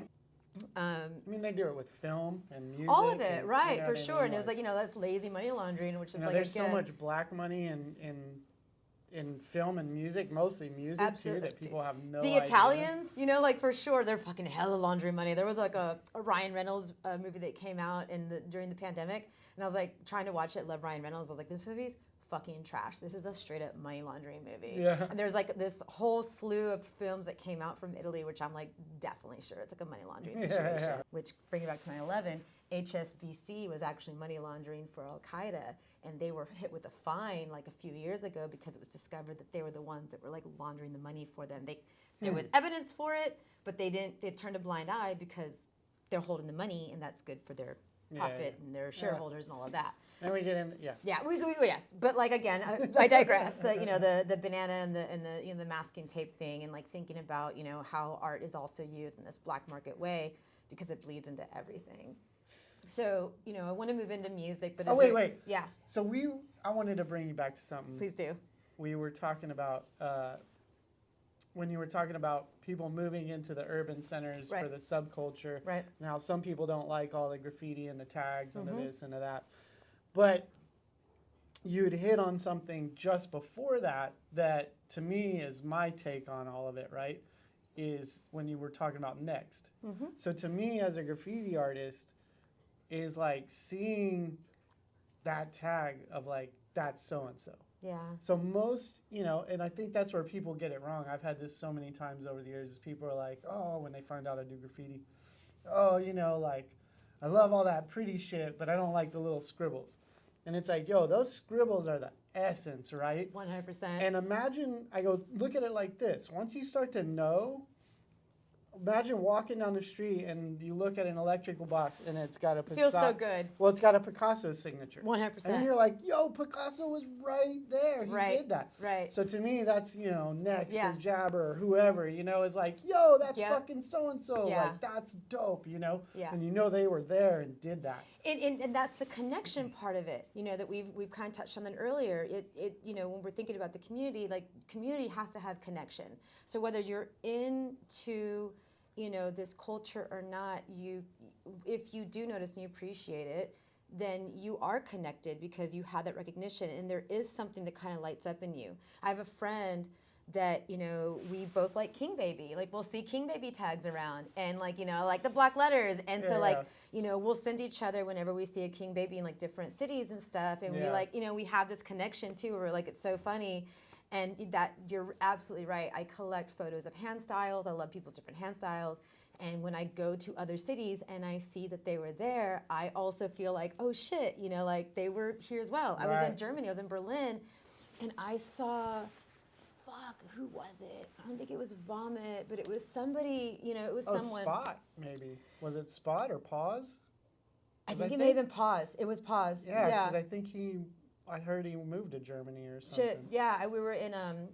I mean, they do it with film and music. All of it, and, right, you know for what I sure. mean? And it was like, you know, that's lazy money laundering, which is you know, like, there's again, so much black money in film and music, mostly music Absolutely. too, that people have no the idea. Italians, you know, like for sure, they're fucking hella laundering money. There was like a Ryan Reynolds movie that came out during the pandemic, and I was like trying to watch it. Love Ryan Reynolds. I was like, this movie's fucking trash. This is a straight up money laundering movie. Yeah. And there's like this whole slew of films that came out from Italy, which I'm like definitely sure it's like a money laundering situation. Yeah. Which, bringing it back to 9/11, HSBC was actually money laundering for Al Qaeda, and they were hit with a fine like a few years ago because it was discovered that they were the ones that were like laundering the money for them. There was evidence for it, but they turned a blind eye because they're holding the money, and that's good for their profit and their shareholders and all of that. And we get in, Yeah, we yes, but like again, I digress. The banana and the the masking tape thing, and like thinking about how art is also used in this black market way because it bleeds into everything. So I want to move into music, but wait. Yeah, So I wanted to bring you back to something. please do. We were talking about when you were talking about people moving into the urban centers for the subculture. Right. Now, some people don't like all the graffiti and the tags and the this and the that. But you'd hit on something just before that to me is my take on all of it, right? Is when you were talking about next. So to me as a graffiti artist is like seeing that tag of like, that's so-and-so. Yeah. So most, and I think that's where people get it wrong. I've had this so many times over the years is people are like, oh, when they find out I do graffiti, oh, like, I love all that pretty shit, but I don't like the little scribbles. And it's like, yo, those scribbles are the essence, right? 100%. And imagine, I go, look at it like this. Once you start to know, imagine walking down the street and you look at an electrical box and it's got a Feels so good. Well, it's got a Picasso signature. 100%. And you're like, yo, Picasso was right there. He did that. Right. So to me, that's, Next Yeah. or Jabber or whoever, is like, yo, that's Yep. fucking so-and-so. Yeah. Like, that's dope, Yeah. And they were there and did that. And that's the connection part of it, that we've kind of touched on that earlier. When we're thinking about the community, like community has to have connection. So whether you're into this culture or not, if you do notice and you appreciate it, then you are connected because you had that recognition, and there is something that kind of lights up in you. I have a friend that, we both like King Baby. Like, we'll see King Baby tags around, and like, I like the black letters. And so like, we'll send each other whenever we see a King Baby in like different cities and stuff. And we like, we have this connection too, where we're like, it's so funny. And that, you're absolutely right. I collect photos of hand styles. I love people's different hand styles. And when I go to other cities and I see that they were there, I also feel like, oh shit, like they were here as well. I was in Germany, I was in Berlin, and I saw, who was it? I don't think it was Vomit, but it was somebody, it was someone. Spot, maybe. Was it Spot or Pause? I think it may have been Pause. It was Pause. Yeah, because I think I heard he moved to Germany or something. Shit, yeah, we were in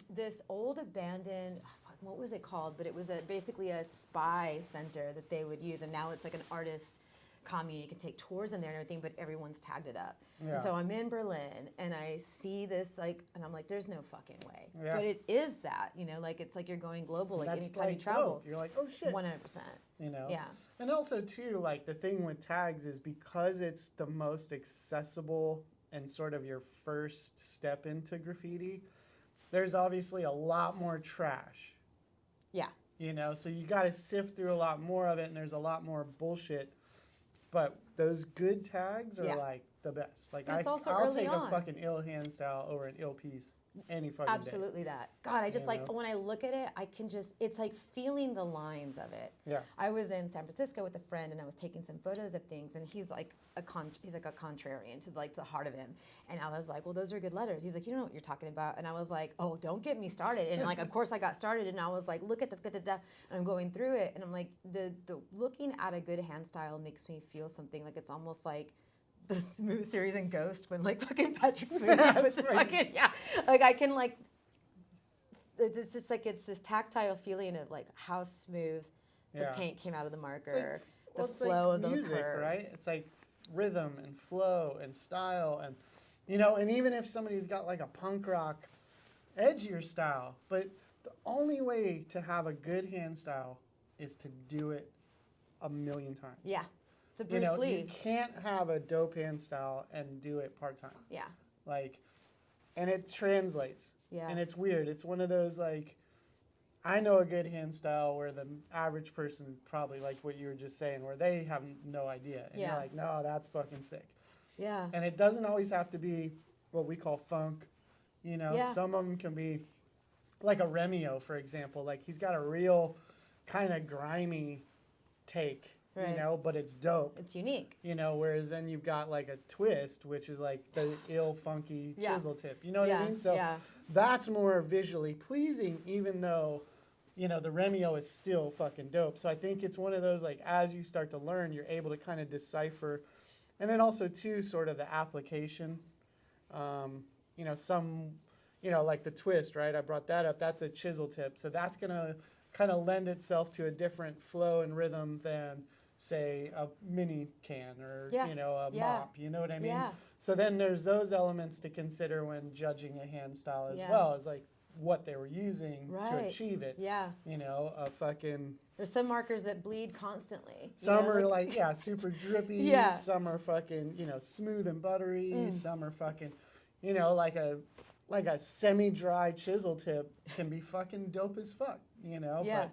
this old abandoned, what was it called? But it was basically a spy center that they would use, and now it's like an artist commune. You can take tours in there and everything, but everyone's tagged it up. Yeah. And so I'm in Berlin, and I see this, like, and I'm like, there's no fucking way. Yeah. But it is that, like, it's like you're going global, like That's anytime you like travel. dope. You're like, oh shit. 100%. Yeah. And also too, like the thing with tags is because it's the most accessible and sort of your first step into graffiti, there's obviously a lot more trash. Yeah. So you got to sift through a lot more of it, and there's a lot more bullshit. But those good tags are like the best. Like I'll take a fucking ill hand style over an ill piece any fucking Absolutely day. that. God, I just when I look at it, I can just, it's like feeling the lines of it. Yeah. I was in San Francisco with a friend, and I was taking some photos of things, and he's like a contrarian to like the heart of him. And I was like, well, those are good letters. He's like, you don't know what you're talking about. And I was like, oh, don't get me started. And like, of course I got started, and I was like, look at the, and I'm going through it, and I'm like, the looking at a good hand style makes me feel something like it's almost like the Smooth series and Ghost when like fucking Patrick Smooth puts the fucking, like I can like, it's just like, it's this tactile feeling of like how smooth the paint came out of the marker, the flow of the music, curves. right? It's like rhythm and flow and style, and and even if somebody's got like a punk rock edgier style, but the only way to have a good hand style is to do it a million times. Yeah. It's a Bruce Lee. You can't have a dope hand style and do it part-time. Yeah. Like, and it translates. Yeah. And it's weird. It's one of those, like, I know a good hand style where the average person probably, like what you were just saying, where they have no idea. And you're like, no, that's fucking sick. Yeah. And it doesn't always have to be what we call funk. Some of them can be like a Remio, for example. Like, he's got a real kind of grimy take. Right. But it's dope. It's unique. Whereas then you've got like a twist, which is like the ill, funky chisel tip. You know what I mean? So that's more visually pleasing, even though, the Remio is still fucking dope. So I think it's one of those, like, as you start to learn, you're able to kind of decipher. And then also, too, sort of the application. Like the twist, right? I brought that up. That's a chisel tip. So that's going to kind of lend itself to a different flow and rhythm than, say, a mini can or, a mop. You know what I mean? Yeah. So then there's those elements to consider when judging a hand style as well, as like what they were using to achieve it. Yeah. A fucking... There's some markers that bleed constantly. Some are like, super drippy. Yeah. Some are fucking, smooth and buttery. Some are fucking, like a semi-dry chisel tip can be fucking dope as fuck, Yeah. But,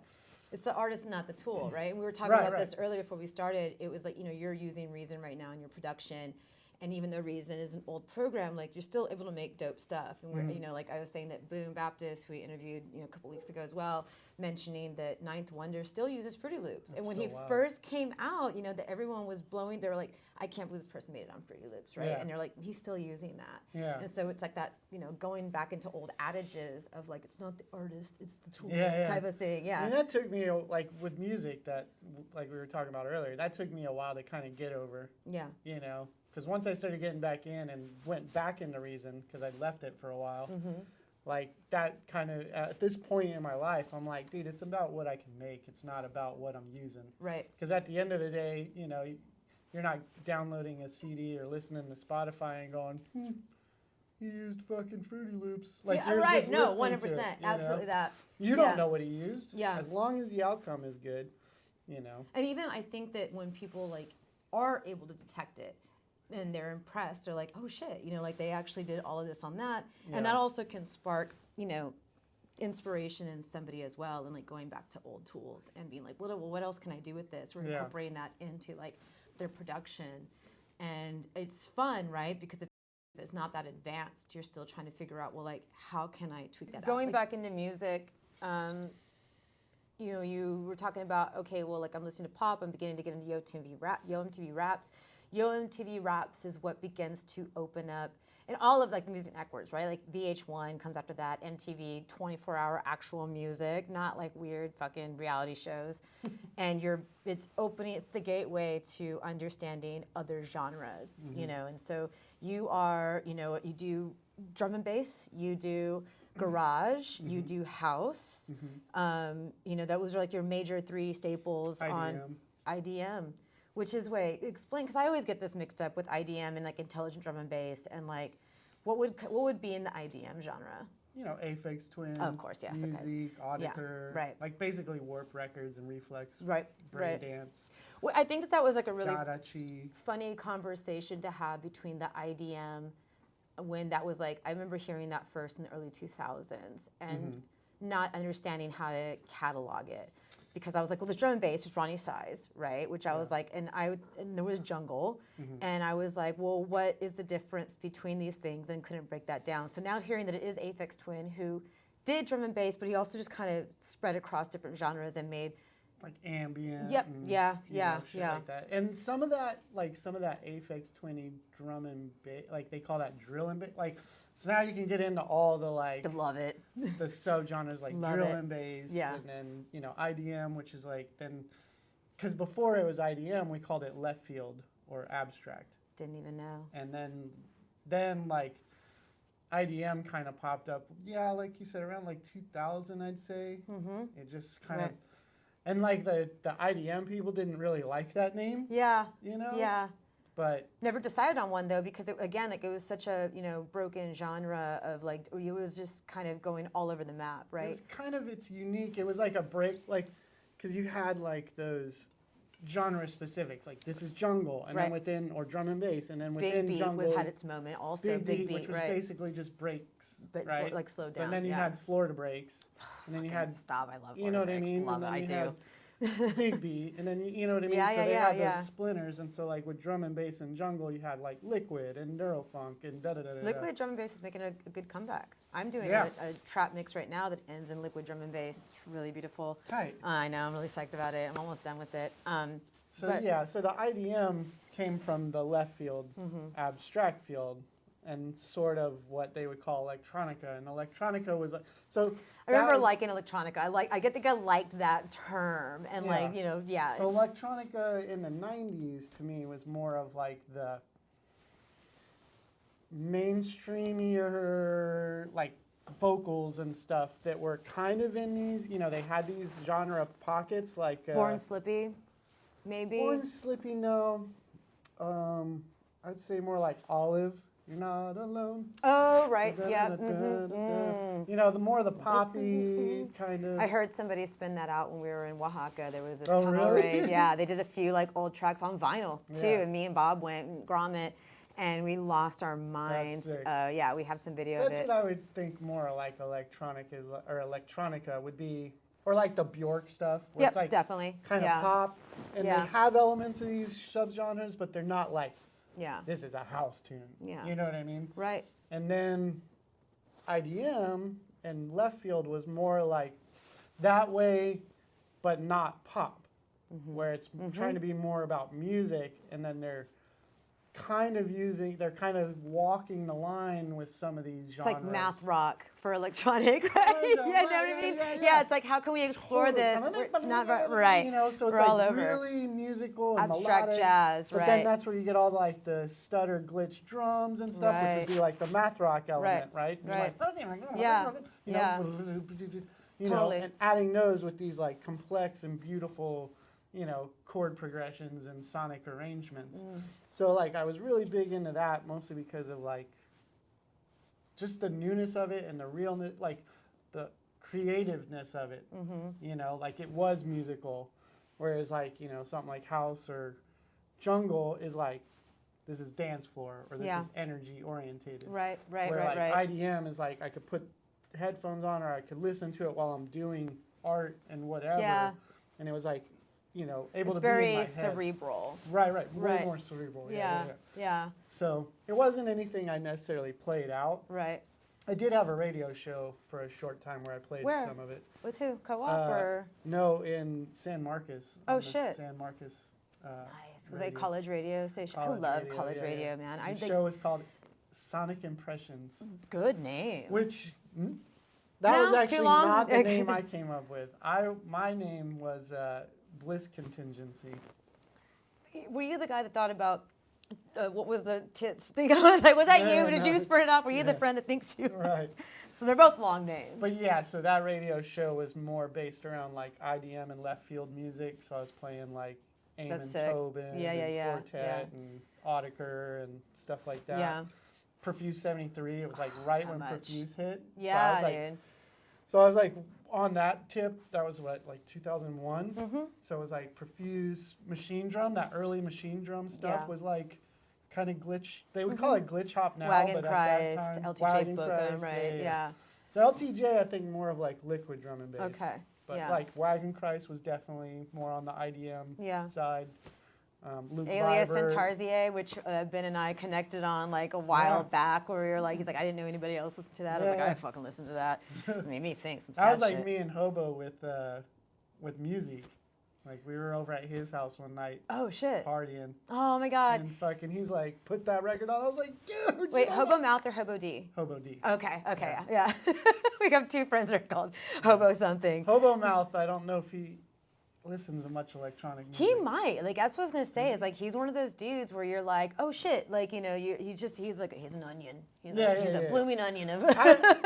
it's the artist, not the tool, right? And we were talking about this earlier before we started. It was like, you're using Reason right now in your production, And even though Reason is an old program, like you're still able to make dope stuff. And we're, you know, like I was saying that Boom Baptist, who we interviewed, you know, a couple weeks ago as well, mentioning that Ninth Wonder still uses Fruity Loops. And when so he wild. first came out, you know, that everyone was blowing, they were like, I can't believe this person made it on Fruity Loops, right? Yeah. And they're like, he's still using that. Yeah. And so it's like that, you know, going back into old adages of like, it's not the artist, it's the tool Yeah. type of thing. Yeah. I mean, that took me, like, with music that, like we were talking about earlier, that took me a while to kind of get over, Yeah. you know? Because once I started getting back in and went back into Reason, because I left it for a while, like that kind of, at this point in my life, I'm like, dude, it's about what I can make. It's not about what I'm using. Right. Because at the end of the day, you know, you're not downloading a CD or listening to Spotify and going, he used fucking Fruity Loops. Like, Yeah, you're right. just No, listening 100%. to it, you know? Absolutely that. You don't know what he used. Yeah. As long as the outcome is good, you know. And even I think that when people like are able to detect it and they're impressed, they're like, oh shit, you know, like they actually did all of this on that. And that also can spark, you know, inspiration in somebody as well, and like going back to old tools and being like, well, what else can I do with this? Or incorporating that into like their production. And it's fun, right? Because if it's not that advanced, you're still trying to figure out, well, like, how can I tweak that out? Going back into music, you know, you were talking about, okay, well, like I'm listening to pop, I'm beginning to get into Yo MTV Raps. Yo MTV Raps is what begins to open up, and all of like the music networks, right? Like VH1 comes after that, MTV, 24-hour actual music, not like weird fucking reality shows. And it's the gateway to understanding other genres, you know. And so you are, you know, you do drum and bass, you do garage, you do house. You know, those are like your major three staples on IDM. Which is, explain, because I always get this mixed up with IDM and like intelligent drum and bass, and like, what would be in the IDM genre? You know, Aphex Twin, Oh, of course, yes, Music, okay. Auditor, right. Like basically Warp Records and Reflex, Right, Brain Dance. Well, I think that was like a really Dadachi. funny conversation to have between the IDM when that was like, I remember hearing that first in the early 2000s and not understanding how to catalog it. Because I was like, well, there's drum and bass, there's Ronnie Size, right? Which I was like, and there was jungle, and I was like, well, what is the difference between these things? And couldn't break that down. So now hearing that it is Aphex Twin who did drum and bass, but he also just kind of spread across different genres and made like ambient. Yep. And, shit Yeah. like that. And some of that Aphex Twin drum and bass, like they call that drill and bass, like. So now you can get into all the like love it. the subgenres like Love drill it. and bass, Yeah. and then you know IDM, which is like then, because before it was IDM, we called it left field or abstract, Didn't even know. and then like IDM kind of popped up. Yeah, like you said, around like 2000, I'd say. It just kind of, and like the IDM people didn't really like that name. Yeah. You know. Yeah. But never decided on one though, because again, like it was such a broken genre of like it was just kind of going all over the map, right? It was kind of it's unique. It was like a break, like because you had like those genre specifics, like this is jungle, and then within or drum and bass, and then within Big Beat jungle had its moment. Also, Big Beat, which was basically just breaks, but right? like slowed So down. then you had Florida breaks, and then you had stop. I love you know what I Florida mean. breaks. Love and it. then I you do. had Big Beat, and then you know what I mean. Yeah, so they yeah, had yeah. those splinters, and so like with drum and bass and jungle, you had like Liquid and Neurofunk and da da da da. Liquid drum and bass is making a good comeback. I'm doing Yeah. a trap mix right now that ends in liquid drum and bass. It's really beautiful. Tight. I know. I'm really psyched about it. I'm almost done with it. So so the IDM came from the left field, abstract field, and sort of what they would call electronica. And electronica was like so. I remember liking electronica. I think I liked that term, and So electronica in the '90s to me was more of like the mainstreamier like vocals and stuff that were kind of in these. You know, they had these genre pockets like Born Slippy, maybe. Born Slippy, no. I'd say more like Olive. You're not alone. Oh, right. Da, Yeah. da, da, da, da. You know, the more the poppy kind of. I heard somebody spin that out when we were in Oaxaca. There was this Oh, tunnel really? rave. Yeah, they did a few like old tracks on vinyl too, Yeah. and me and Bob went and grommet, and we lost our minds. sick. Yeah, we have some video So of that's it. what I would think more like electronic is, or electronica would be, or like the Bjork stuff, where Yep, it's like definitely. kind Yeah. of pop, and Yeah. they have elements of these subgenres, but they're not like Yeah. this is a house tune. Yeah. You know what I mean? Right. And then IDM and left field was more like that way, but not pop, where it's trying to be more about music, and then they're kind of walking the line with some of these genres. It's like math rock for electronic, right? You know what I mean? Yeah, it's like, how can we explore this? Where it's not right. You know, so it's We're all like over. really musical and Abstract melodic, jazz, but right? then that's where you get all like the stutter glitch drums and stuff, which would be like the math rock element, right? And Right. you're like, Yeah. you Yeah. know, you Totally. know, and adding those with these like complex and beautiful, you know, chord progressions and sonic arrangements. So like I was really big into that, mostly because of like just the newness of it and the realness, like the creativeness of it. You know, like it was musical, whereas like, you know, something like house or jungle is like, this is dance floor or this is energy orientated. Right. Where like IDM is like I could put headphones on or I could listen to it while I'm doing art and whatever. Yeah. And it was like, you know, able It's to be in my very head. cerebral. Way Right. more cerebral. Yeah. So it wasn't anything I necessarily played out. Right. I did have a radio show for a short time where I played Where? some of it. With who? Co-op or? No, in San Marcos. Oh, on the shit. San Marcos. Nice. Was it a radio. college radio station? College I love radio, college yeah, radio, yeah. man. The show is called Sonic Impressions, Good name. which that No, was too actually long? not the name I came up with. My name was Bliss Contingency. Were you the guy that thought about what was the tits thing? I was like, was that No, you? Did no. you spurt it off? Were you the Yeah. friend that thinks you? Right. So they're both long names. But yeah, so that radio show was more based around like IDM and left field music. So I was playing like Eamon That's sick. Tobin Yeah, and yeah. Quartet and Autiker and stuff like that. Yeah. Perfuse 73, it was like right So when much. Perfuse hit. Yeah, so I was like, dude. So I was like on that tip, that was what, like 2001? So it was like Perfuse machine drum, that early machine drum stuff Yeah. was like kind of glitch. They would call it glitch hop now, Wagon but at Christ, that time, LTJ Wagon Bookham, Christ, right? Yeah. So LTJ, I think more of like liquid drum and bass. Okay. But yeah. like Wagon Christ was definitely more on the IDM Yeah. side. Luke Alias Vibert. and Tarzier, which Ben and I connected on like a while back, where we were like, he's like, I didn't know anybody else listened to that. I was like, Yeah. I fucking listened to that. It made me think some That sad was like shit. me and Hobo with music. Like we were over at his house one night Oh shit! partying, Oh my god! and fucking he's like, put that record on. I was like, dude. Wait, you know Hobo what? Mouth or Hobo D? Hobo D. Okay, yeah. We have two friends that are called Hobo something. Hobo Mouth. I don't know if he listens to much electronic music. He might. Like that's what I was gonna say. Is like he's one of those dudes where you're like, oh shit, like you know, he's an onion. He's a blooming onion of.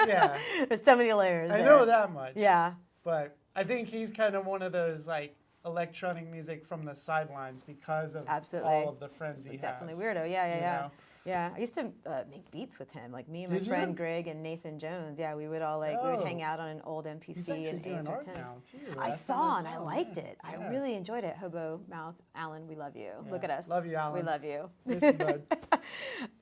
Yeah. There's so many layers. I there. know that much. Yeah. But I think he's kind of one of those like electronic music from the sidelines because of Absolutely. all of the friends he Definitely has. weirdo. you Yeah. know? Yeah, I used to make beats with him. Like me and my Did friend you? Greg and Nathan Jones. Yeah, we would all we would Oh. hang out on an old He's MPC actually and doing art AS10. now too. I Last saw time and I him, liked yeah. it. I Yeah. really enjoyed it. Hobo Mouth, Alan, we love you. Look Yeah. at us. Love you, Alan. We love you. Miss you, bud.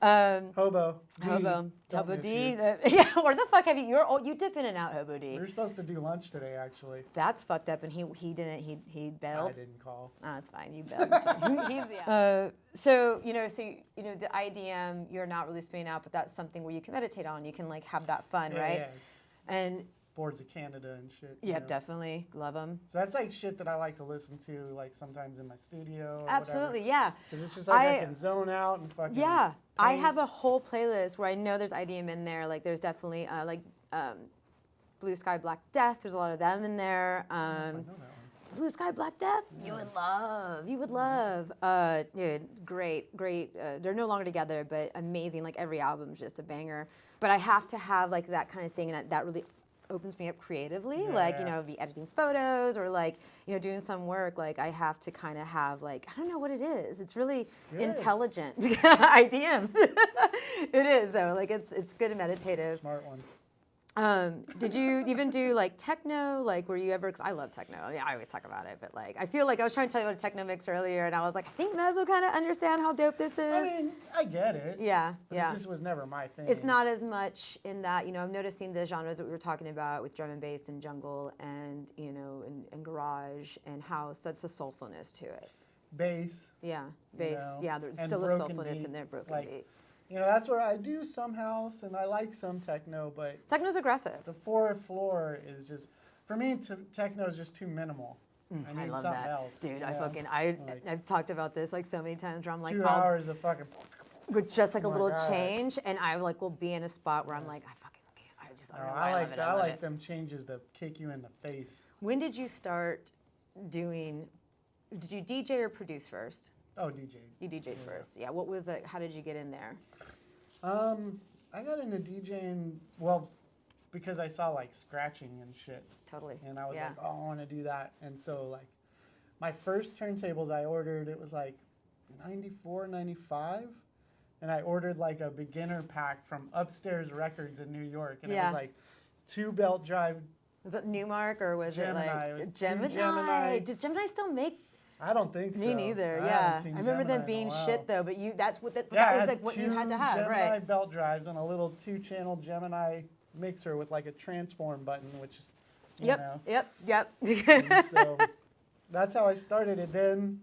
Hobo Hobo. Don't Hobo miss D. you. Yeah, where the fuck have you? You dip in and out, Hobo D. We were supposed to do lunch today, actually. That's fucked up, and he didn't. He bailed. I didn't call. Oh, that's fine. You bailed. It's fine. So the IDM you're not really spinning out, but that's something where you can meditate on. You can like have that fun, right? Yeah, it's And Boards of Canada and shit. you yep, know. definitely love them. So that's like shit that I like to listen to, like sometimes in my studio. Or Absolutely, yeah. Because it's just like I can zone out and fucking. Yeah, I paint. have a whole playlist where I know there's IDM in there. Like there's definitely Blue Sky Black Death. There's a lot of them in there. I know that one. Blue Sky Black Death. You would love. Dude, great. They're no longer together, but amazing. Like every album's just a banger. But I have to have like that kind of thing, and that really opens me up creatively. Be editing photos or like doing some work. Like I have to kind of have like I don't know what it is. It's really Good. intelligent. IDM. It is though. Like it's good and meditative. Smart one. Did you even do like techno? Like, were you ever? Cause I love techno. Yeah, I always talk about it, but like, I feel like I was trying to tell you about a techno mix earlier, and I was like, I think Mez will kind of understand how dope this is. I mean, I get it. Yeah, But yeah. It just was never my thing. It's not as much in that, I'm noticing the genres that we were talking about with drum and bass and jungle and, and garage and house. That's a soulfulness to it. bass. Yeah, bass. know, Yeah, there's and still a broken soulfulness beat, in there, broken like- beat. You know, that's where I do some house, and I like some techno, but Techno's aggressive. the 4th floor is just, for me, techno is just too minimal. I need love something that. else. Dude, you I know? fucking, Like- I've talked about this like so many times where I'm like, 2 I'll- hours of fucking. with just like a Oh my little God. change, and I like will be in a spot where I'm like, I fucking can't. I just, I don't know why I love it. I love like it. them changes that kick you in the face. When did you start doing, did you DJ or produce first? Oh, DJ. You DJ'd first. Yeah, what was it? How did you get in there? I got into DJing, well, because I saw like scratching and shit. Totally. And I was Yeah. like, oh, I want to do that. And so, like, my first turntables I ordered, it was like 94, 95. And I ordered like a beginner pack from Upstairs Records in New York. And it Yeah. was like 2 belt drive. Was it Newmark or was Gemini. it It was like two Gemini? Gemini. Does Gemini still make? I don't think so. Me neither. I Yeah, haven't seen I remember Gemini them in a being while. shit though. But you, that's what that, Yeah, that I was had like what you 2 had to have, Gemini right? belt drives and a little 2-channel Gemini mixer with like a transform button, which, you know. Yep. And so that's how I started it. Then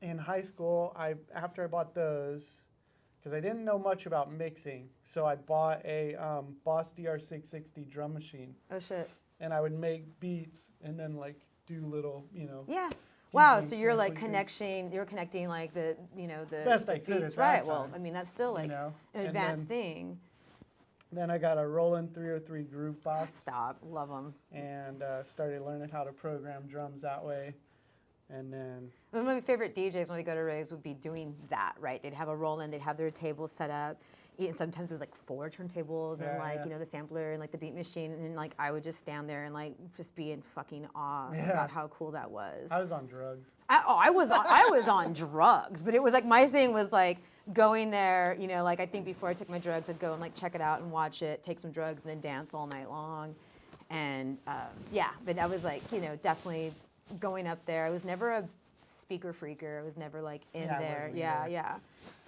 in high school, after I bought those, because I didn't know much about mixing, so I bought a Boss DR660 drum machine, Oh shit. and I would make beats and then like do little, Yeah. Wow. DJing So you're like sampling you're connecting like the the Best the I could beats, at that right? Well, time, I mean that's still like you know. an And advanced thing. Then I got a Roland 303 Groove Box Stop. Love them. and started learning how to program drums that way. And then One of my favorite DJs when they go to raves would be doing that, right? They'd have a roll-in, they'd have their table set up. And sometimes it was like 4 turntables and Yeah, like, yeah. the sampler and like the beat machine. And like I would just stand there and like just be in fucking awe Yeah. about how cool that was. I was on drugs. I was on drugs, but it was like my thing was like going there, like I think before I took my drugs, I'd go and like check it out and watch it, take some drugs, and then dance all night long. And yeah, but I was like, definitely going up there. I was never a speaker freaker. I was never like in Yeah, I there. wasn't Yeah, either.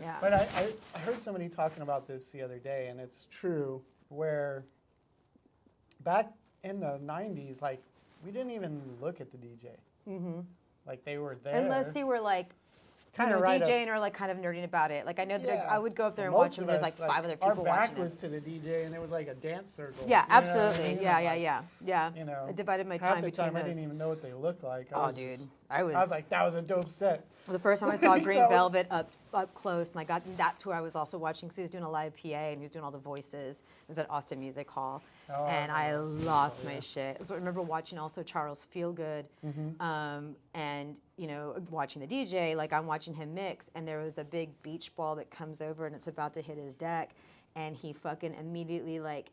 yeah. But I heard somebody talking about this the other day, and it's true, where back in the 90s, like, we didn't even look at the DJ. Mm-hmm. Like, they were there. Unless you were like, Kinda right up- DJing or like kind of nerding about it. Like I know that Yeah. I would go up there and Most watch them. of There's us, like 5 other people our back watching was it. to the DJ, and it was like a dance circle. Yeah, You know what I absolutely. mean? Yeah, And, yeah, like, yeah. You know, I divided my half time the between time I those. didn't even know what they looked like. Oh, dude, I was like, that was a dope set. the first time I saw Green That was- Velvet up close, and that's who I was also watching because he was doing a live PA and he was doing all the voices. It was at Austin Music Hall, Oh, and I I know, that's lost beautiful, my yeah. shit. So I remember watching also Charles Feelgood, and watching the DJ. Like I'm watching him mix, and there was a big beach ball that comes over and it's about to hit his deck, and he fucking immediately like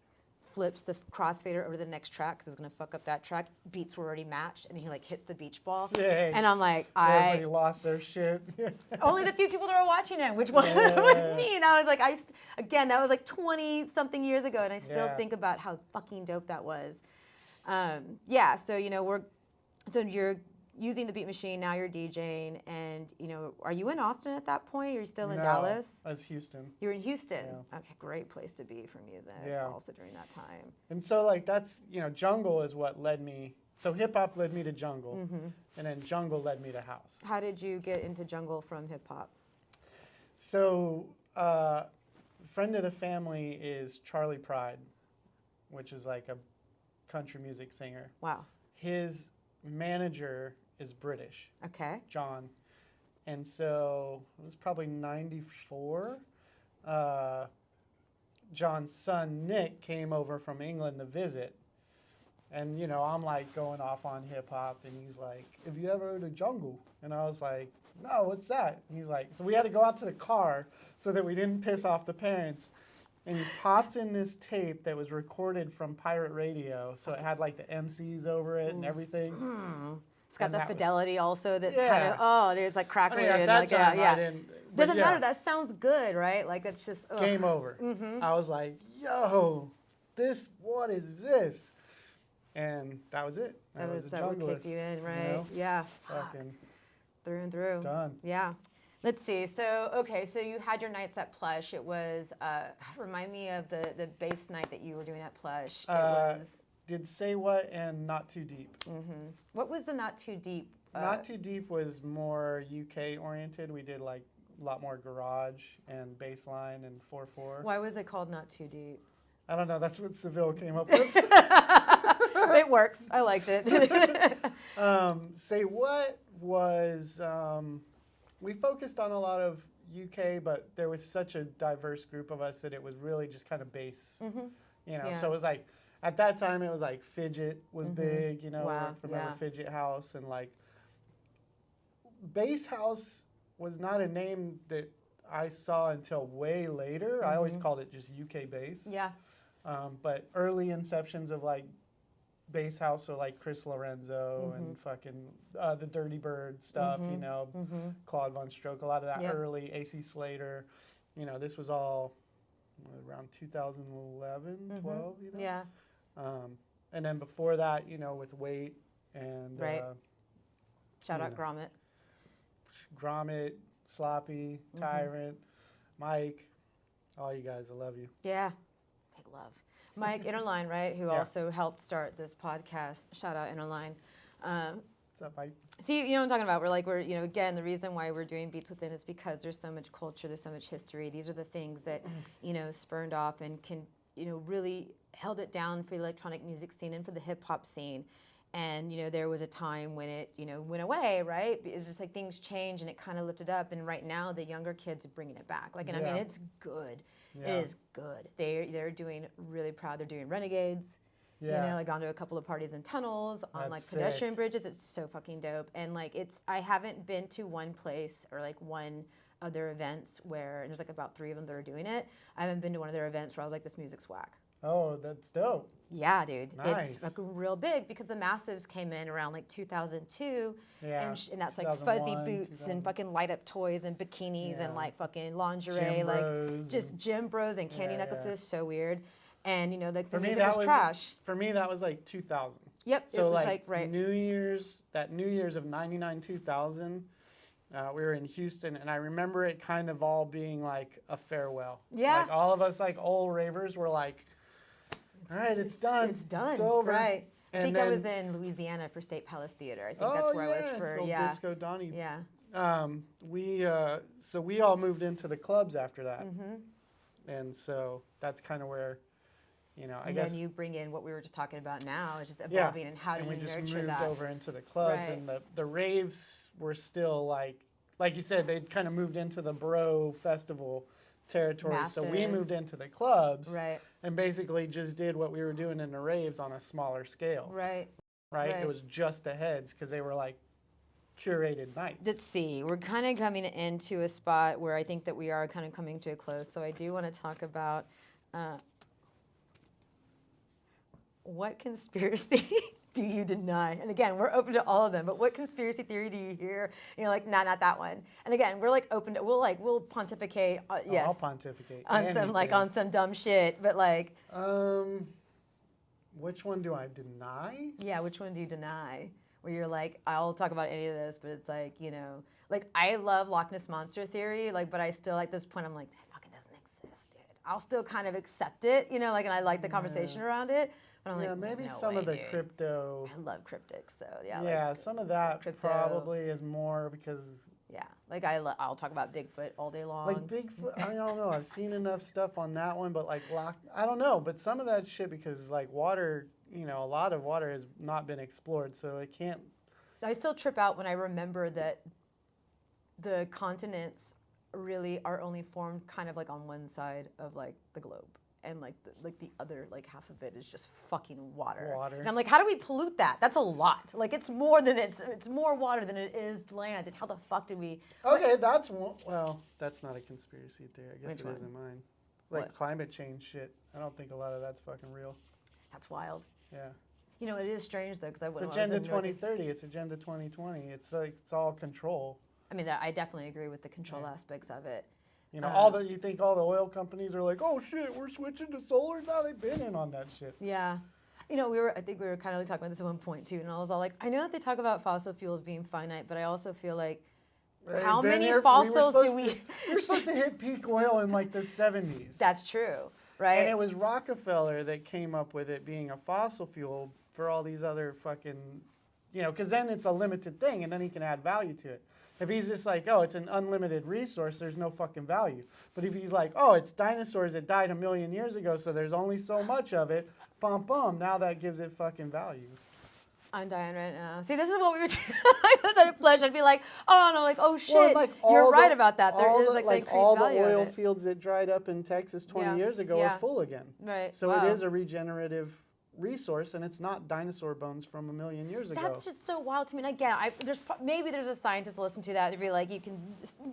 flips the crossfader over to the next track because it was gonna fuck up that track. Beats were already matched, and he like hits the beach ball, Sick. and I'm like, Everybody lost their shit. only the few people that were watching it, which was, Yeah. was me. And I was like, again, that was like 20 something years ago, and I still Yeah. think about how fucking dope that was. Yeah, so you're using the beat machine now. You're DJing, and are you in Austin at that point? You're still in No, Dallas. That's Houston. You're in Houston. Yeah. Okay, great place to be for music. Yeah. Also during that time. And so, like, that's, jungle is what led me. So hip hop led me to jungle, Mm-hmm. and then jungle led me to house. How did you get into jungle from hip hop? So, friend of the family is Charlie Pride, which is like a country music singer. Wow. His manager is British, Okay. John. And so it was probably 94. John's son, Nick, came over from England to visit. And, I'm like going off on hip hop, and he's like, have you ever heard of jungle? And I was like, no, what's that? And he's like, so we had to go out to the car so that we didn't piss off the parents. And he pops in this tape that was recorded from pirate radio. So it had like the MCs over it and everything. It's got And the that was- fidelity also that's kind Yeah. of, it's like I crackly mean, at and that like, time, yeah. I didn't. but Doesn't yeah, matter. That sounds good, right? Like that's just ugh. Game over. I was like, yo, what is this? And that was it. That was a that would kick junglist, you in, you right? know? Yeah. Fucking Through and through. done. Yeah. Let's see. So, okay, so you had your nights at Plush. It was, remind me of the bass night that you were doing at Plush. It was did Say What and Not Too Deep. Mm-hmm. What was the Not Too Deep? Not Too Deep was more UK oriented. We did like a lot more garage and bass line and 4/4. Why was it called Not Too Deep? I don't know. That's what Seville came up with. It works. I liked it. Say What was, we focused on a lot of UK, but there was such a diverse group of us that it was really just kind of bass, you know. Yeah. So it was like, at that time it was like Fidget was big, you know. Wow, Remember yeah. Fidget House, and like Bass House was not a name that I saw until way later. I always called it just UK bass. Yeah. But early inceptions of like bass house, so like Chris Lorenzo and fucking the Dirty Bird stuff, you know, Claude Von Stroke, a lot of that Yep. early AC Slater, you know, this was all around 2011, 12, you know? Yeah. And then before that, you know, with Wait and Right. Shout you out know. Gromit. Gromit, Sloppy, Tyrant, Mike, all you guys, I love you. Yeah. Big love. Mike Interline, right? Who Yeah. also helped start this podcast. Shout out Interline. What's up, Mike? See, you know what I'm talking about. We're, you know, again, the reason why we're doing Beats Within is because there's so much culture, there's so much history. These are the things that, you know, spurned off and can, you know, really held it down for the electronic music scene and for the hip hop scene. And, you know, there was a time when it, you know, went away, right? It's just like things change and it kind of lifted up. And right now, the younger kids are bringing it back. Like, and I mean, Yeah. it's good. Yeah. It is good. They're doing really proud. They're doing Renegades. Yeah. You know, like gone to a couple of parties in tunnels, on That's like sick. pedestrian bridges. It's so fucking dope. And like I haven't been to one place or like one other events where, and there's like about 3 of them that are doing it. I haven't been to one of their events where I was like, this music's whack. Oh, that's dope. Yeah, dude. Nice. It's like real big because the Massives came in around like 2002. Yeah. And that's like fuzzy 2001, boots 2000. and fucking light up toys and bikinis Yeah. and like fucking lingerie. Gym like bros just and- gym bros and candy Yeah, necklaces. yeah. So weird. And, you know, like the For me, music that was was trash. For me, that was like 2000. Yep. So it was like, right. New Year's of 99, 2000, we were in Houston, and I remember it kind of all being like a farewell. Yeah. Like all of us like old ravers were like, all right, it's done. It's done. It's over. Right. I And think I then- was in Louisiana for State Palace Theater. I think Oh, that's where I was yeah, for, it's old yeah. Disco Donnie. Yeah. So we all moved into the clubs after that. Mm-hmm. And so that's kind of where, you know, I And guess. then you bring in what we were just talking about now, is just Yeah, evolving and how do and you we just nurture moved that? over into the clubs, Right. and the raves were still like you said, they'd kind of moved into the bro festival territory. So we Masses. moved into the clubs, Right. and basically just did what we were doing in the raves on a smaller scale. Right. Right? Right. It was just the heads because they were like curated nights. Let's see. We're kind of coming into a spot where I think that we are kind of coming to a close. So I do want to talk about what conspiracy do you deny? And again, we're open to all of them, but what conspiracy theory do you hear? And you're like, nah, not that one. And again, we're like open to, we'll pontificate, yes, I'll pontificate on anything. some dumb shit, but like, Which one do I deny? yeah, which one do you deny? Where you're like, I'll talk about any of this, but it's like, you know, like I love Loch Ness Monster theory, like, but I still at this point I'm like, that fucking doesn't exist, dude. I'll still kind of accept it, you know, like, and I like the conversation around it, but I'm Yeah, like, maybe there's no some way, of the dude. crypto. I love cryptics, so yeah. Yeah, like, some of that crypto. probably is more because yeah, like I'll talk about Bigfoot all day long. like Bigfoot. I don't know. I've seen enough stuff on that one, but like I don't know. But some of that shit because like water, you know, a lot of water has not been explored, so it can't. I still trip out when I remember that the continents really are only formed kind of like on one side of like the globe, and like the other like half of it is just fucking water. And I'm like, how do we pollute that? That's a lot. Like it's more than it's more water than it is land. And how the fuck did we? Okay, that's one. Well, that's not a conspiracy theory. I guess Which it one? isn't mine. Like What? climate change shit. I don't think a lot of that's fucking real. That's wild. Yeah. You know, it is strange though, because It's Agenda 2030. It's Agenda 2020. It's like it's all control. I mean, I definitely agree with the control aspects of it. You know, you think all the oil companies are like, oh shit, we're switching to solar now. They've been in on that shit. Yeah. You know, I think we were kind of like talking about this at one point too, and I was all like, I know that they talk about fossil fuels being finite, but I also feel like, how Been many here- fossils do we? We were supposed to hit peak oil in like the 70s. That's true, right? And it was Rockefeller that came up with it being a fossil fuel for all these other fucking, because then it's a limited thing and then he can add value to it. If he's just like, oh, it's an unlimited resource, there's no fucking value. But if he's like, oh, it's dinosaurs that died 1 million years ago, so there's only so much of it, now that gives it fucking value. I'm dying right now. See, this is what we were doing. That's a pleasure. I'd be like, oh no, like, oh shit, Well, like you're right the- about that. There all is the, like the like increased all the value oil of it. fields that dried up in Texas 20 years ago Yeah. are full again. Right. So Wow. it is a regenerative resource, and it's not dinosaur bones from 1 million years ago. That's just so wild to me. And again, maybe there's a scientist listen to that and be like, you can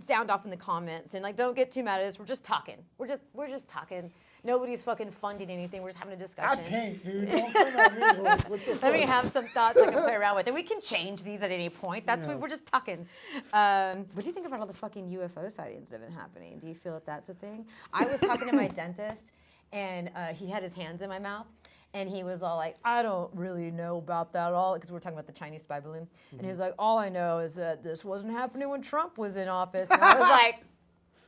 sound off in the comments and like, don't get too mad at us. We're just talking. We're just talking. Nobody's fucking funding anything. We're just having a I discussion. paint, dude. Don't come at me. Like, what the Let me fuck? have some thoughts I can play around with, and we can change these at any point. That's what we're just talking. What do you think about all the fucking UFO sightings that have been happening? Do you feel that that's a thing? I was talking to my dentist, and he had his hands in my mouth, and he was all like, "I don't really know about that at all," because we were talking about the Chinese spy balloon, and he was like, "All I know is that this wasn't happening when Trump was in office." And I was like,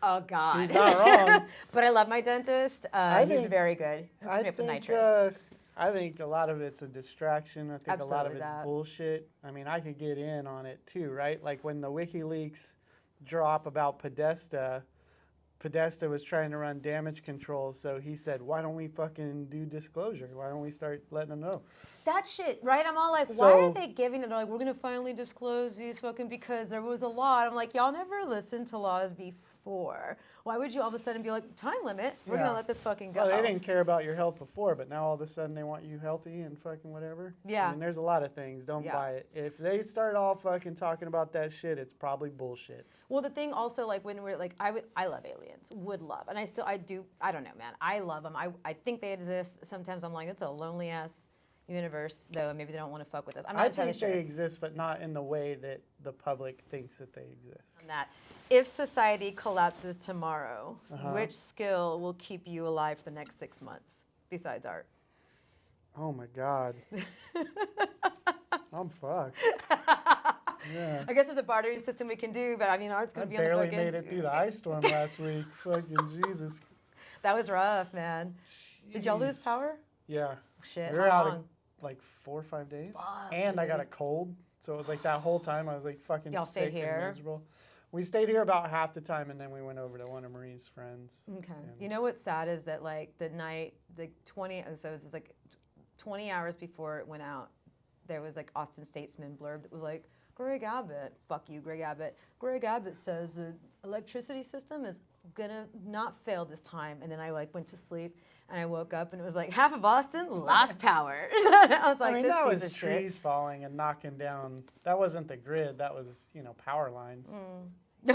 "Oh God." He's not wrong. But I love my dentist. He's think- very good. Hooks me up with nitrous. I think a lot of it's a distraction. I think a lot of Absolutely it's that. bullshit. I mean, I could get in on it too, right? Like when the WikiLeaks drop about Podesta was trying to run damage control, so he said, why don't we fucking do disclosure? Why don't we start letting them know? That shit, right? I'm all like, why So- are they giving it? They're like, we're gonna finally disclose these fucking because there was a law. I'm like, y'all never listened to laws before. Why would you all of a sudden be like, time limit? We're Yeah. gonna let this fucking go. Well, they didn't care about your health before, but now all of a sudden they want you healthy and fucking whatever. Yeah. I mean, there's a lot of things. Don't Yeah. buy it. If they start all fucking talking about that shit, it's probably bullshit. Well, the thing also, like when we're like, I love aliens, would love, and I do. I don't know, man. I love them. I think they exist. Sometimes I'm like, it's a lonely ass universe, though. Maybe they don't want to fuck with us. I'm not I entirely think sure they exist, but not in the way that the public thinks that they exist. on that. If society collapses tomorrow, which skill will keep you alive for the next 6 months besides art? Oh my God. I'm fucked. Yeah. I guess there's a bartering system we can do, but I mean, art's I gonna be on the barely fucking. made it through the ice storm last week. Fucking Jesus. That was rough, man. Did y'all lose Jeez. power? Yeah. Shit. We were How out long? of like 4 or 5 days. Fuck, And I got a dude. cold. So it was like that whole time I was like fucking Y'all stayed sick here? and miserable. We stayed here about half the time and then we went over to one of Marie's friends. Okay. And- You know what's sad is that like the night, the 20, so it was like 20 hours before it went out, there was like Austin Statesman blurb that was like, Greg Abbott, fuck you, Greg Abbott. Greg Abbott says the electricity system is gonna not fail this time. And then I like went to sleep and I woke up and it was like half of Austin lost power. I was like, I mean, this that piece was of shit. trees falling and knocking down. That wasn't the grid. That was, power lines. We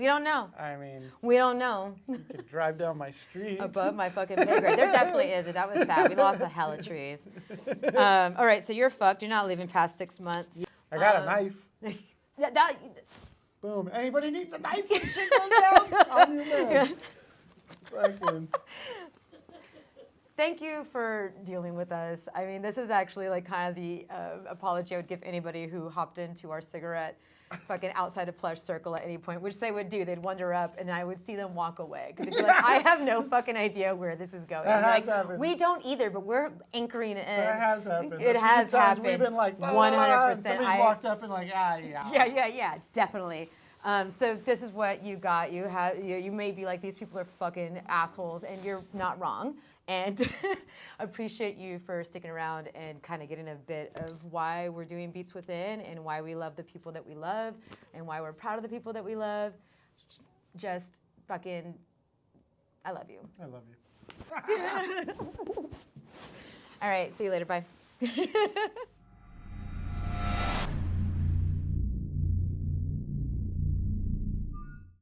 don't know. I mean, We don't know. you could drive down my street. Above my fucking pay grade. There definitely is. That was sad. We lost a hell of trees. All right, so you're fucked. You're not leaving past 6 months. I got a knife. That- Boom. Anybody needs a knife when shit goes down? I'm your man. Fucking. Thank you for dealing with us. I mean, this is actually like kind of the apology I would give anybody who hopped into our cigarette fucking outside a plush circle at any point, which they would do. They'd wander up, and I would see them walk away because they'd be like, "I have no fucking idea where this is going." That Like, has happened. we don't either, but we're anchoring it in. That has happened. It A few has times happened. We've been like, 100%. Somebody's walked up and like, yeah. Yeah, definitely. So this is what you got. You may be like, these people are fucking assholes, and you're not wrong. And appreciate you for sticking around and kind of getting a bit of why we're doing Beats Within and why we love the people that we love and why we're proud of the people that we love. Just fucking, I love you. I love you. All right, see you later. Bye.